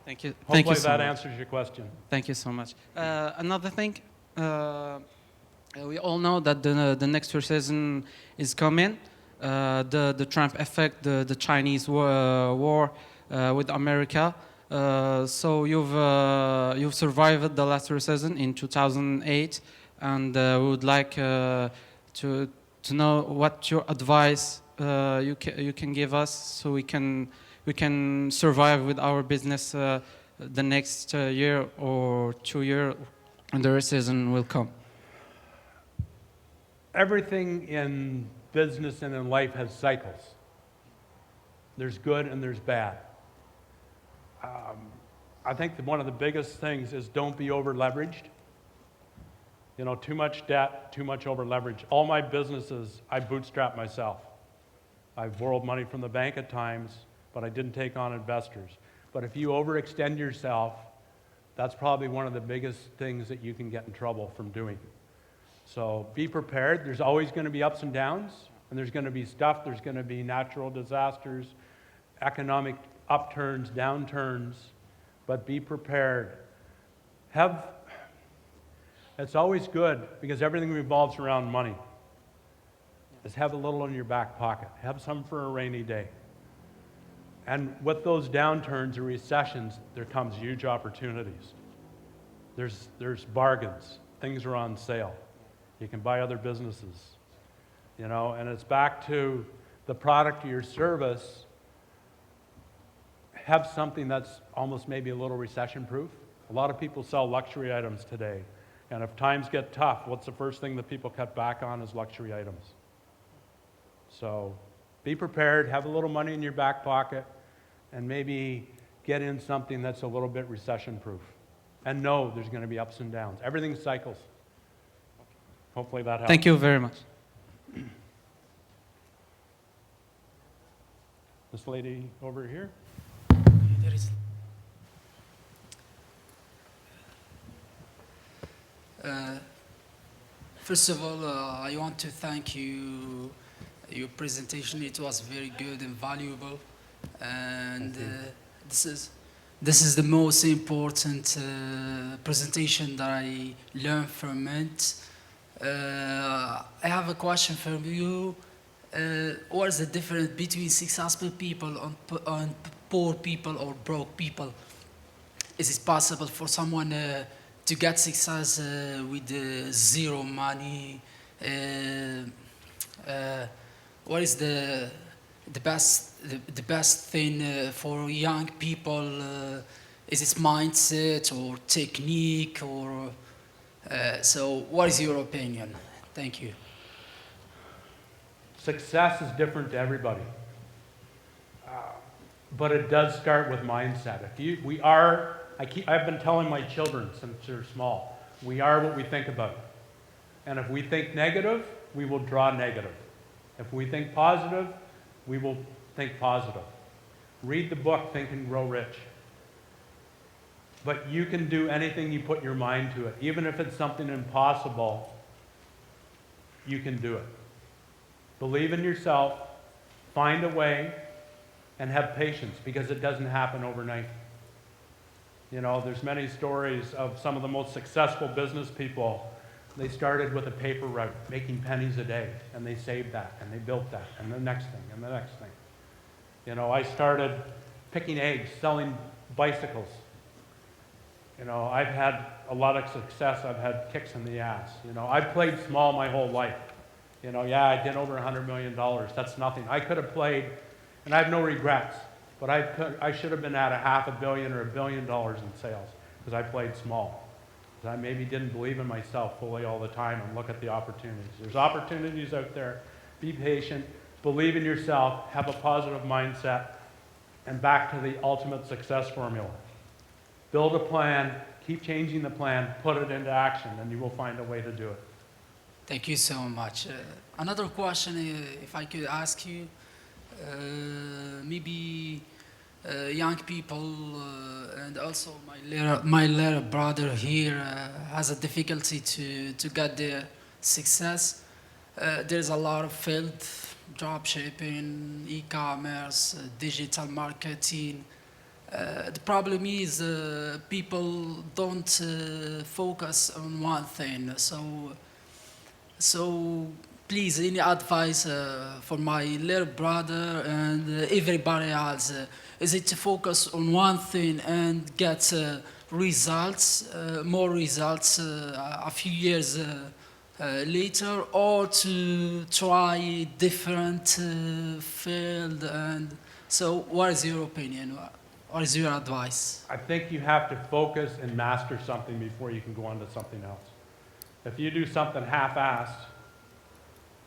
Thank you. Hopefully Thank you so that much. answers your question. Thank you so much. Another thing, we all know that the next recession is coming. The Trump effect, the Chinese war with America. So you've survived the last recession in 2008, and we would like to know what your advice you can give us, so we can survive with our business the next year or 2 years, and the recession will come. Everything in business and in life has cycles. There's good and there's bad. I think that one of the biggest things is don't be over leveraged. You know, too much debt, too much over leverage. All my businesses, I bootstrap myself. I've borrowed money from the bank at times, but I didn't take on investors. But if you overextend yourself, that's probably one of the biggest things that you can get in trouble from doing. So be prepared. There's always going to be ups and downs, and there's going to be stuff. There's going to be natural disasters, economic upturns, downturns, but be prepared. It's always good, because everything revolves around money, is have a little in your back pocket. Have some for a rainy day. And with those downturns or recessions, there comes huge opportunities. There's bargains. Things are on sale. You can buy other businesses, you know, and it's back to the product or your service. Have something that's almost maybe a little recession-proof. A lot of people sell luxury items today, and if times get tough, what's the first thing that people cut back on is luxury items. So be prepared, have a little money in your back pocket, and maybe get in something that's a little bit recession-proof. And know there's going to be ups and downs. Everything cycles. Hopefully that helps. Thank you very much. This lady over here. There is. First of all, I want to thank you. Your presentation, it was very good and valuable, and this is the most important presentation that I learned from it. I have a question for you. What is the difference between successful people and poor people or broke people? Is it possible for someone to get success with zero money? What is the best thing for young people? Is it mindset or technique or so? What is your opinion? Thank you. Success is different to everybody, but it does start with mindset. I've been telling my children since they're small, we are what we think about, and if we think negative, we will draw negative. If we think positive, we will think positive. Read the book, Think and Grow Rich. But you can do anything you put your mind to it. Even if it's something impossible, you can do it. Believe in yourself, find a way, and have patience, because it doesn't happen overnight. You know, there's many stories of some of the most successful business people. They started with a paper route, making pennies a day, and they saved that, and they built that, and the next thing, and the next thing. You know, I started picking eggs, selling bicycles. You know, I've had a lot of success. I've had kicks in the ass. You know, I've played small my whole life. You know, yeah, I did over $100 million. That's nothing. I could have played, and I have no regrets, but I should have been at $500 million or $1 billion in sales, because I played small. I maybe didn't believe in myself fully all the time and look at the opportunities. There's opportunities out there. Be patient, believe in yourself, have a positive mindset, and back to the ultimate success formula. Build a plan, keep changing the plan, put it into action, and you will find a way to do it. Thank you so much. Another question, if I could ask you, maybe young people and also my little brother here has a difficulty to get their success. There's a lot of field, dropshipping, e-commerce, digital marketing. The problem is people don't focus on one thing. So please, any advice for my little brother and everybody else? Is it to focus on one thing and get results, more results a few years later, or to try different field? And so, what is your opinion? What is your advice? I think you have to focus and master something before you can go on to something else. If you do something half-assed,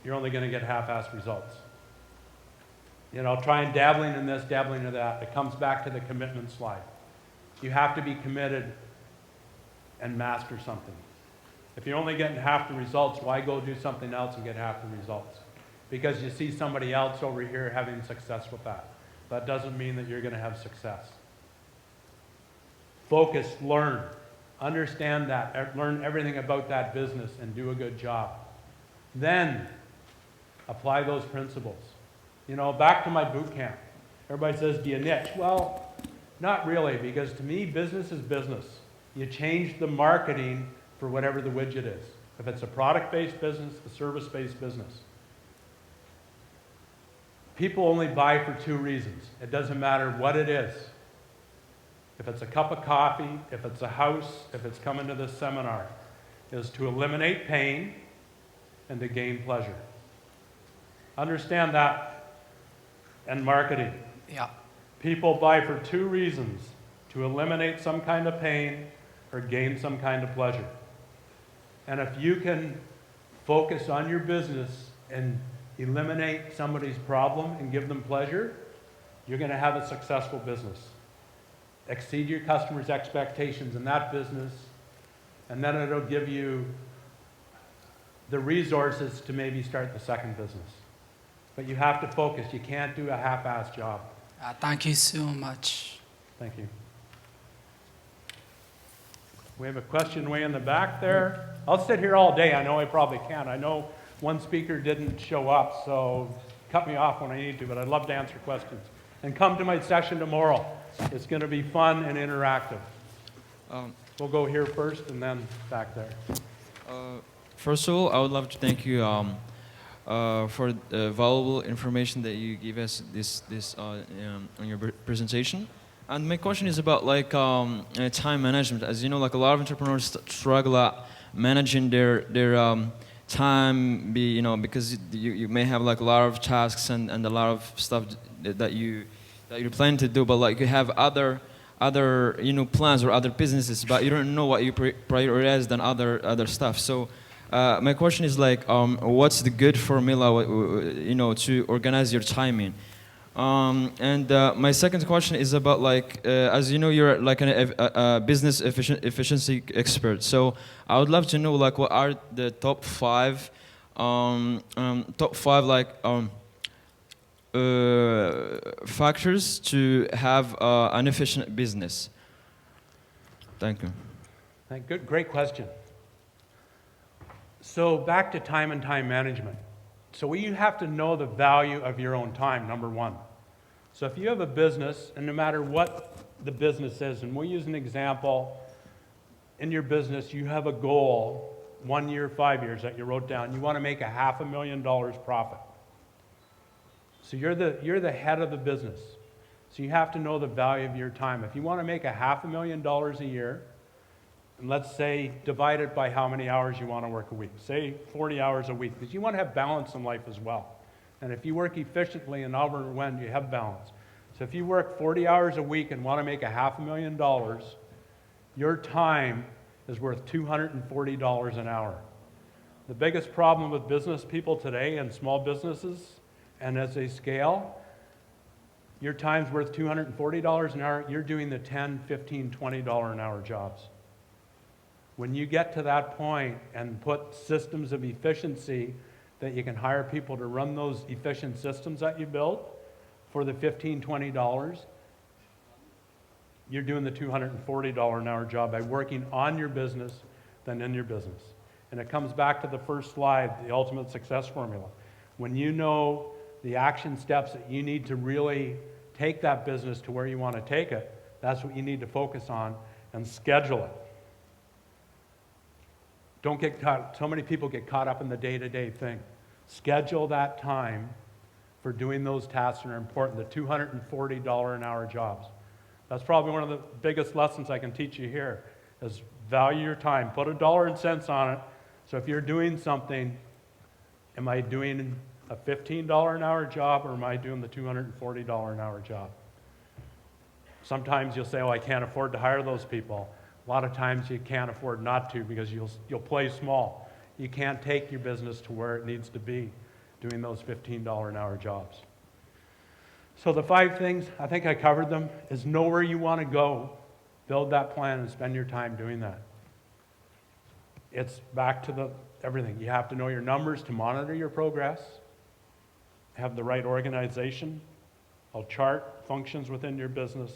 you're only going to get half-assed results. You know, trying dabbling in this, dabbling in that. It comes back to the commitment slide. You have to be committed and master something. If you're only getting half the results, why go do something else and get half the results? Because you see somebody else over here having success with that. That doesn't mean that you're going to have success. Focus, learn, understand that, learn everything about that business and do a good job. Then apply those principles. You know, back to my boot camp. Everybody says, do you niche? Well, not really, because to me, business is business. You change the marketing for whatever the widget is. If it's a product-based business, a service-based business. People only buy for two reasons. It doesn't matter what it is. If it's a cup of coffee, if it's a house, if it's coming to this seminar, is to eliminate pain and to gain pleasure. Understand that in marketing. Yeah. People buy for two reasons, to eliminate some kind of pain or gain some kind of pleasure. And if you can focus on your business and eliminate somebody's problem and give them pleasure, you're going to have a successful business. Exceed your customers' expectations in that business, and then it'll give you the resources to maybe start the second business. But you have to focus. You can't do a half-assed job. Thank you so much. Thank you. We have a question way in the back there. I'll sit here all day. I know I probably can. I know one speaker didn't show up, so cut me off when I need to, but I'd love to answer questions. And come to my session tomorrow. It's going to be fun and interactive. We'll go here first and then back there. First of all, I would love to thank you for the valuable information that you gave us on your presentation. And my question is about like time management. As you know, like a lot of entrepreneurs struggle at managing their time, because you may have like a lot of tasks and a lot of stuff that you're planning to do, but like you have other plans or other businesses, but you don't know what you prioritize than other stuff. So my question is like, what's the good formula, to organize your timing? And my second question is about like, as you know, you're like a business efficiency expert. So I would love to know like what are the top five factors to have an efficient business. Thank you. Good, great question. So back to time and time management. So you have to know the value of your own time, number one. So if you have a business, and no matter what the business is, and we'll use an example, in your business you have a goal, 1 year, 5 years that you wrote down, you want to make $500,000 profit. So you're the head of the business. So you have to know the value of your time. If you want to make $500,000 a year, and let's say divide it by how many hours you want to work a week. Say 40 hours a week, because you want to have balance in life as well. And if you work efficiently and over when you have balance. So if you work 40 hours a week and want to make $500,000, your time is worth $240 an hour. The biggest problem with business people today and small businesses, and as they scale, your time's worth $240 an hour, you're doing the $10, $15, $20 an hour jobs. When you get to that point and put systems of efficiency that you can hire people to run those efficient systems that you built for the $15, $20, you're doing the $240 an hour job by working on your business than in your business. And it comes back to the first slide, the ultimate success formula. When you know the action steps that you need to really take that business to where you want to take it, that's what you need to focus on and schedule it. Don't get caught, so many people get caught up in the day-to-day thing. Schedule that time for doing those tasks that are important, the $240 an hour jobs. That's probably one of the biggest lessons I can teach you here, is value your time. Put a dollar and cents on it. So if you're doing something, am I doing a $15 an hour job, or am I doing the $240 an hour job? Sometimes you'll say, oh, I can't afford to hire those people. A lot of times you can't afford not to, because you'll play small. You can't take your business to where it needs to be doing those $15 an hour jobs. So the 5 things, I think I covered them, is know where you want to go, build that plan, and spend your time doing that. It's back to everything. You have to know your numbers to monitor your progress, have the right organization, a chart functions within your business,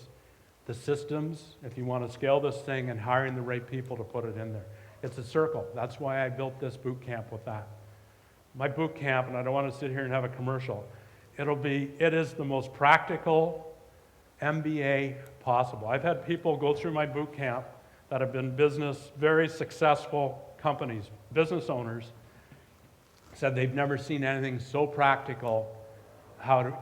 the systems, if you want to scale this thing, and hiring the right people to put it in there. It's a circle. That's why I built this boot camp with that. My boot camp, and I don't want to sit here and have a commercial, it is the most practical MBA possible. I've had people go through my boot camp that have been very successful companies, business owners, said they've never seen anything so practical,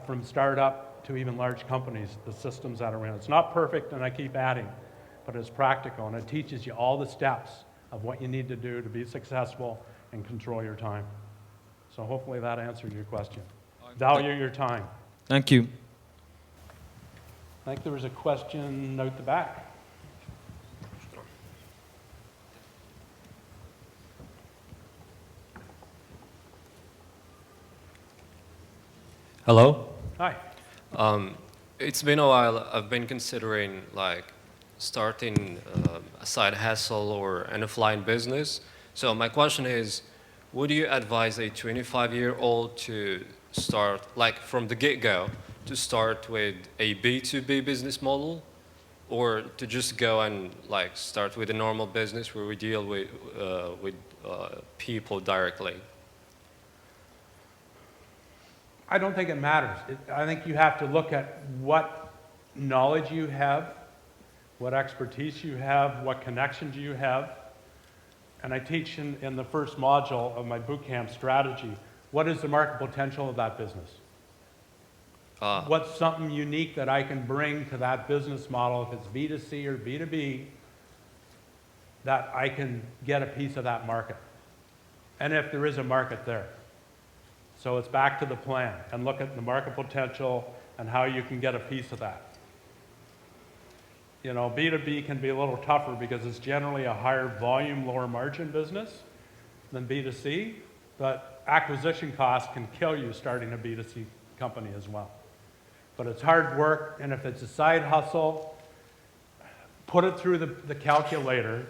from startup to even large companies, the systems that are in it. It's not perfect, and I keep adding, but it's practical, and it teaches you all the steps of what you need to do to be successful and control your time. So hopefully that answered your question. Value your time. Thank you. I think there was a question out the back. Hello. Hi. It's been a while. I've been considering starting a side hustle or an offline business. So my question is, would you advise a 25-year-old to start, from the get-go, to start with a B2B business model, or to just go and start with a normal business where we deal with people directly? I don't think it matters. I think you have to look at what knowledge you have, what expertise you have, what connections you have. And I teach in the first module of my bootcamp strategy, what is the market potential of that business? What's something unique that I can bring to that business model, if it's B2C or B2B, that I can get a piece of that market? And if there is a market there. So it's back to the plan, and look at the market potential and how you can get a piece of that. You know, B2B can be a little tougher because it's generally a higher volume, lower margin business than B2C, but acquisition costs can kill you starting a B2C company as well. But it's hard work, and if it's a side hustle, put it through the calculator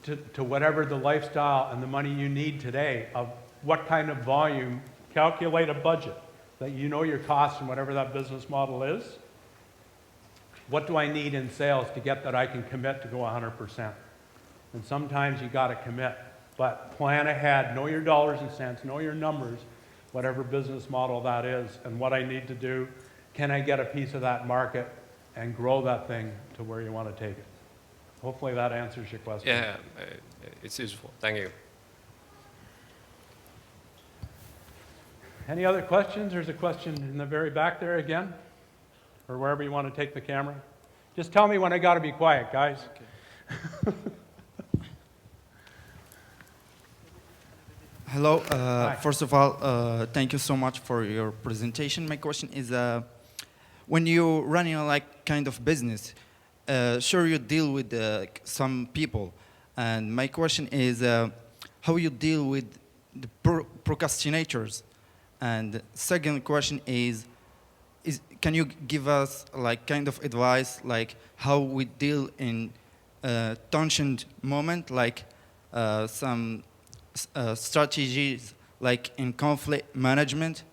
to whatever the lifestyle and the money you need today of what kind of volume. Calculate a budget that you know your costs and whatever that business model is. What do I need in sales to get that I can commit to go 100%? And sometimes you got to commit, but plan ahead, know your dollars and cents, know your numbers, whatever business model that is, and what I need to do. Can I get a piece of that market and grow that thing to where you want to take it? Hopefully that answers your question. Yeah, it's useful. Thank you. Any other questions? There's a question in the very back there again, or wherever you want to take the camera. Just tell me when I got to be quiet, guys. Okay. Hello. Hi. First of all, thank you so much for your presentation. My question is, when you're running a kind of business, sure you deal with some people, and my question is, how you deal with the procrastinators? And second question is can you give us kind of advice, how we deal in tension moment, some strategies in conflict management?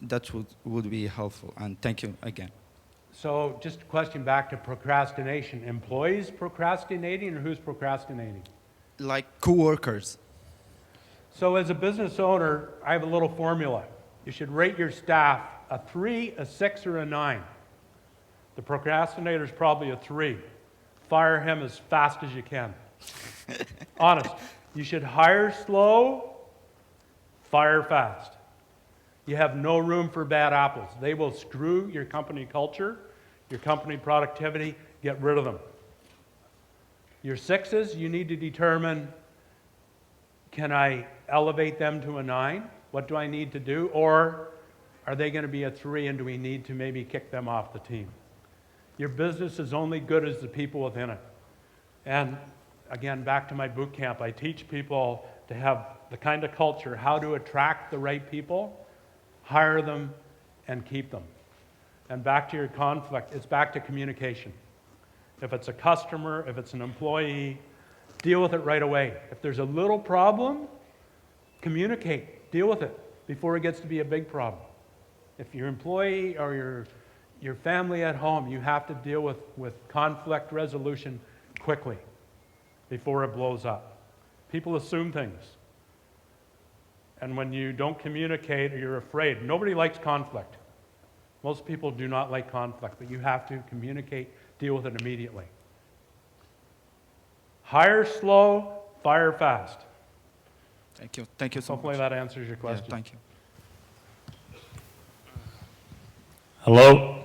That would be helpful, and thank you again. So just a question back to procrastination. Employees procrastinating, or who's procrastinating? like coworkers? So as a business owner, I have a little formula. You should rate your staff a 3, a 6, or a 9. The procrastinator's probably a 3. Fire him as fast as you can. Honest. You should hire slow, fire fast. You have no room for bad apples. They will screw your company culture, your company productivity. Get rid of them. Your 6s, you need to determine, can I elevate them to a 9? What do I need to do? Or are they going to be a 3 and do we need to maybe kick them off the team? Your business is only good as the people within it. And again, back to my boot camp, I teach people to have the kind of culture, how to attract the right people, hire them, and keep them. And back to your conflict, it's back to communication. If it's a customer, if it's an employee, deal with it right away. If there's a little problem, communicate, deal with it before it gets to be a big problem. If your employee or your family at home, you have to deal with conflict resolution quickly before it blows up. People assume things. And when you don't communicate or you're afraid, nobody likes conflict. Most people do not like conflict, but you have to communicate, deal with it immediately. Hire slow, fire fast. Thank you. Thank you so Hopefully much. that answers your question. Yeah, thank you. Hello.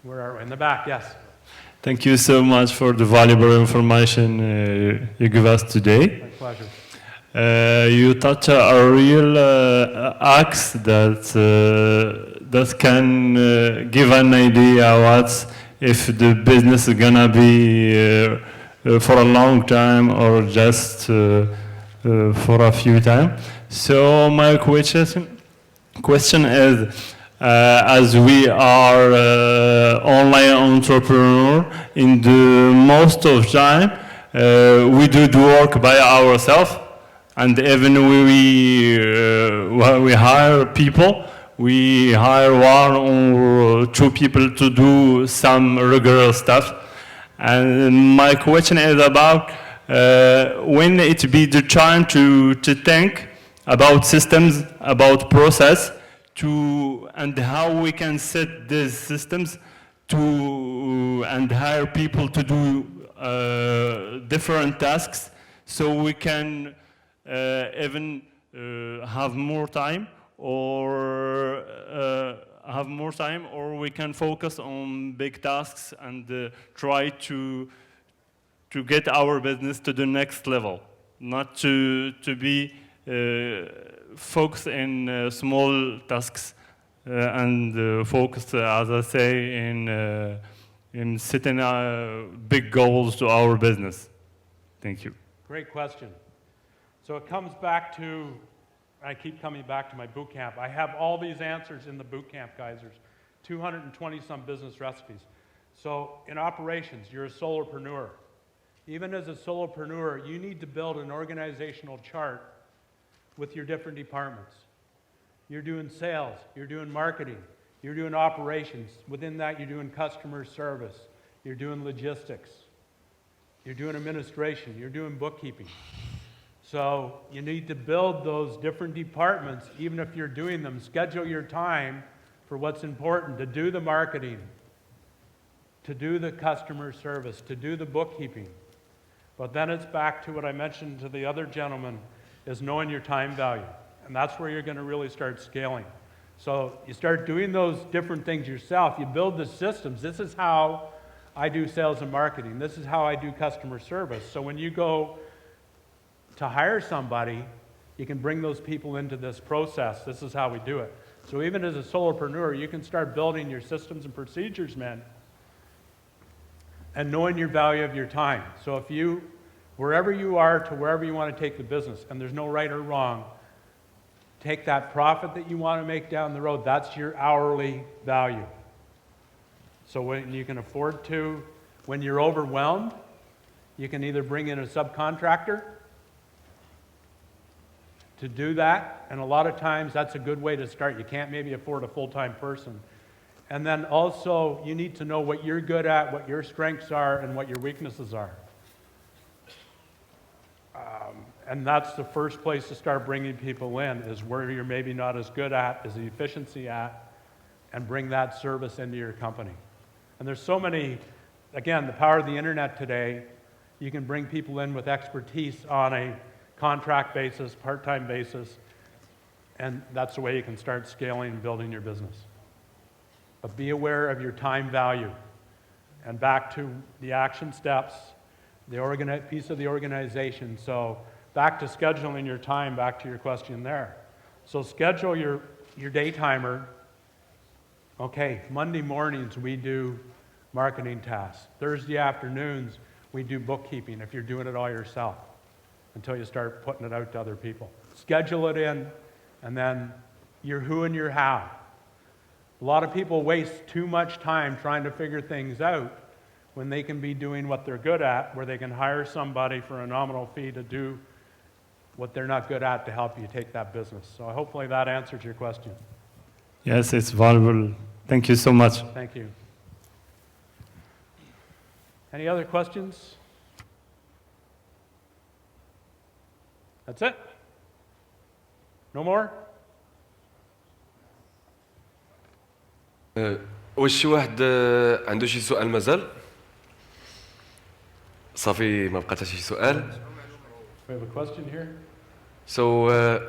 Where are we? In the back, yes. Thank you so much for the valuable information you give us today. My pleasure. You touch a real axe that can give an idea what if the business is gonna be for a long time or just for a few time. So my question is, as we are online entrepreneur, in the most of time we do the work by ourselves, and even when we hire people, we hire 1 or 2 people to do some regular stuff. And my question is about when it be the time to think about systems, about process, and how we can set these systems and hire people to do different tasks, so we can even have more time, or we can focus on big tasks and try to get our business to the next level, not to be focus in small tasks and focus, as I say, in setting big goals to our business. Thank you. Great question. So it comes back to, I keep coming back to my boot camp. I have all these answers in the boot camp, guys. There's 220 some business recipes. So in operations, you're a solopreneur. Even as a solopreneur, you need to build an organizational chart with your different departments. You're doing sales, you're doing marketing, you're doing operations. Within that, you're doing customer service, you're doing logistics, you're doing administration, you're doing bookkeeping. So you need to build those different departments, even if you're doing them. Schedule your time for what's important, to do the marketing, to do the customer service, to do the bookkeeping. But then it's back to what I mentioned to the other gentleman, is knowing your time value. And that's where you're going to really start scaling. So you start doing those different things yourself. You build the systems. This is how I do sales and marketing. This is how I do customer service. So when you go to hire somebody, you can bring those people into this process. This is how we do it. So even as a solopreneur, you can start building your systems and procedures, man, and knowing your value of your time. So if you, wherever you are to wherever you want to take the business, and there's no right or wrong, take that profit that you want to make down the road. That's your hourly value. So when you can afford to, when you're overwhelmed, you can either bring in a subcontractor to do that, and a lot of times that's a good way to start. You can't maybe afford a full-time person. And then also, you need to know what you're good at, what your strengths are, and what your weaknesses are. And that's the first place to start bringing people in, is where you're maybe not as good at, is the efficiency at, and bring that service into your company. And there's so many, again, the power of the internet today, you can bring people in with expertise on a contract basis, part-time basis, and that's the way you can start scaling and building your business. But be aware of your time value. And back to the action steps, the piece of the organization. So back to scheduling your time, back to your question there. So schedule your day timer. Okay, Monday mornings we do marketing tasks. Thursday afternoons we do bookkeeping if you're doing it all yourself until you start putting it out to other people. Schedule it in, and then your who and your how. A lot of people waste too much time trying to figure things out when they can be doing what they're good at, where they can hire somebody for a nominal fee to do what they're not good at to help you take that business. So hopefully that answers your question. Yes, it's valuable. Thank you so much. Thank you. Any other questions? That's it? No more? واش شي واحد عنده شي سؤال مازال؟ صافي ما بقى حتى شي سؤال. We have a question here. So I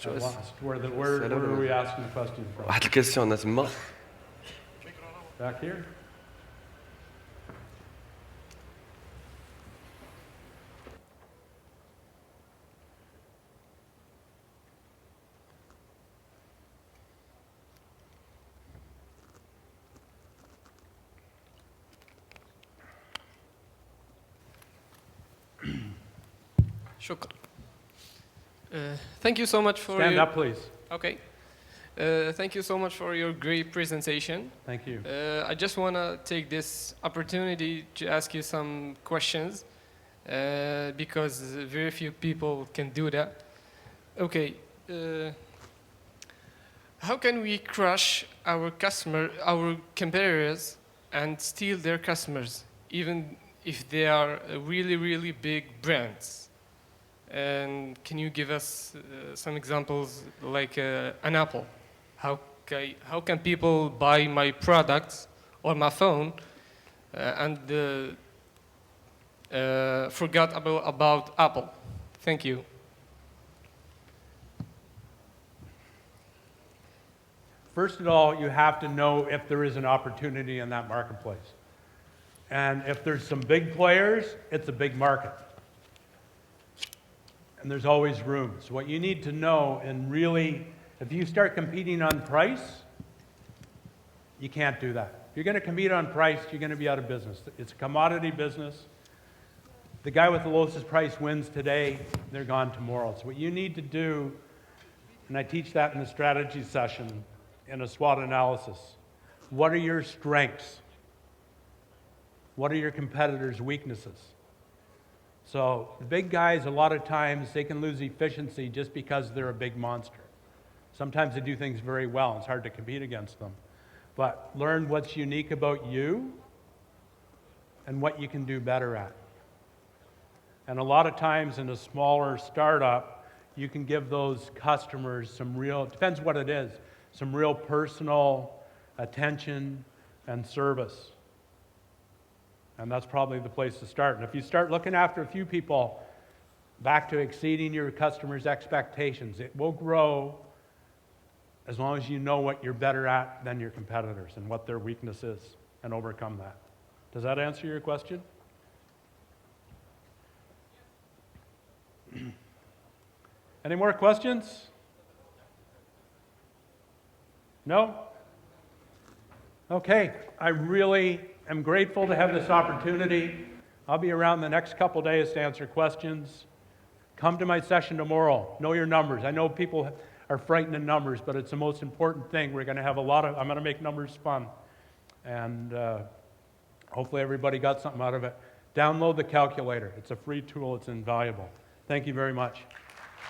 lost. Where are we asking the question from? واحد الكيسيون هنا تما. Back here? شكرا. Thank you so much for Stand your... up, please. Okay. Thank you so much for your great presentation. Thank you. I just want to take this opportunity to ask you some questions because very few people can do that. Okay. How can we crush our competitors and steal their customers, even if they are really, really big brands? And can you give us some examples, like an Apple? How can people buy my products on my phone and forget about Apple? Thank you. First of all, you have to know if there is an opportunity in that marketplace. And if there's some big players, it's a big market. And there's always room. So what you need to know, and really, if you start competing on price, you can't do that. If you're going to compete on price, you're going to be out of business. It's a commodity business. The guy with the lowest price wins today, they're gone tomorrow. So what you need to do, and I teach that in the strategy session, in a SWOT analysis. What are your strengths? What are your competitors' weaknesses? So the big guys, a lot of times, they can lose efficiency just because they're a big monster. Sometimes they do things very well. It's hard to compete against them. But learn what's unique about you and what you can do better at. And a lot of times in a smaller startup, you can give those customers some real, depends what it is, some real personal attention and service. And that's probably the place to start. And if you start looking after a few people, back to exceeding your customers' expectations, it will grow as long as you know what you're better at than your competitors and what their weakness is and overcome that. Does that answer your question? Any more questions? No? Okay, I really am grateful to have this opportunity. I'll be around the next couple days to answer questions. Come to my session tomorrow. Know your numbers. I know people are frightened of numbers, but it's the most important thing. We're going to have I'm going to make numbers fun. And hopefully everybody got something out of it. Download the calculator. It's a free tool. It's invaluable. Thank you very much.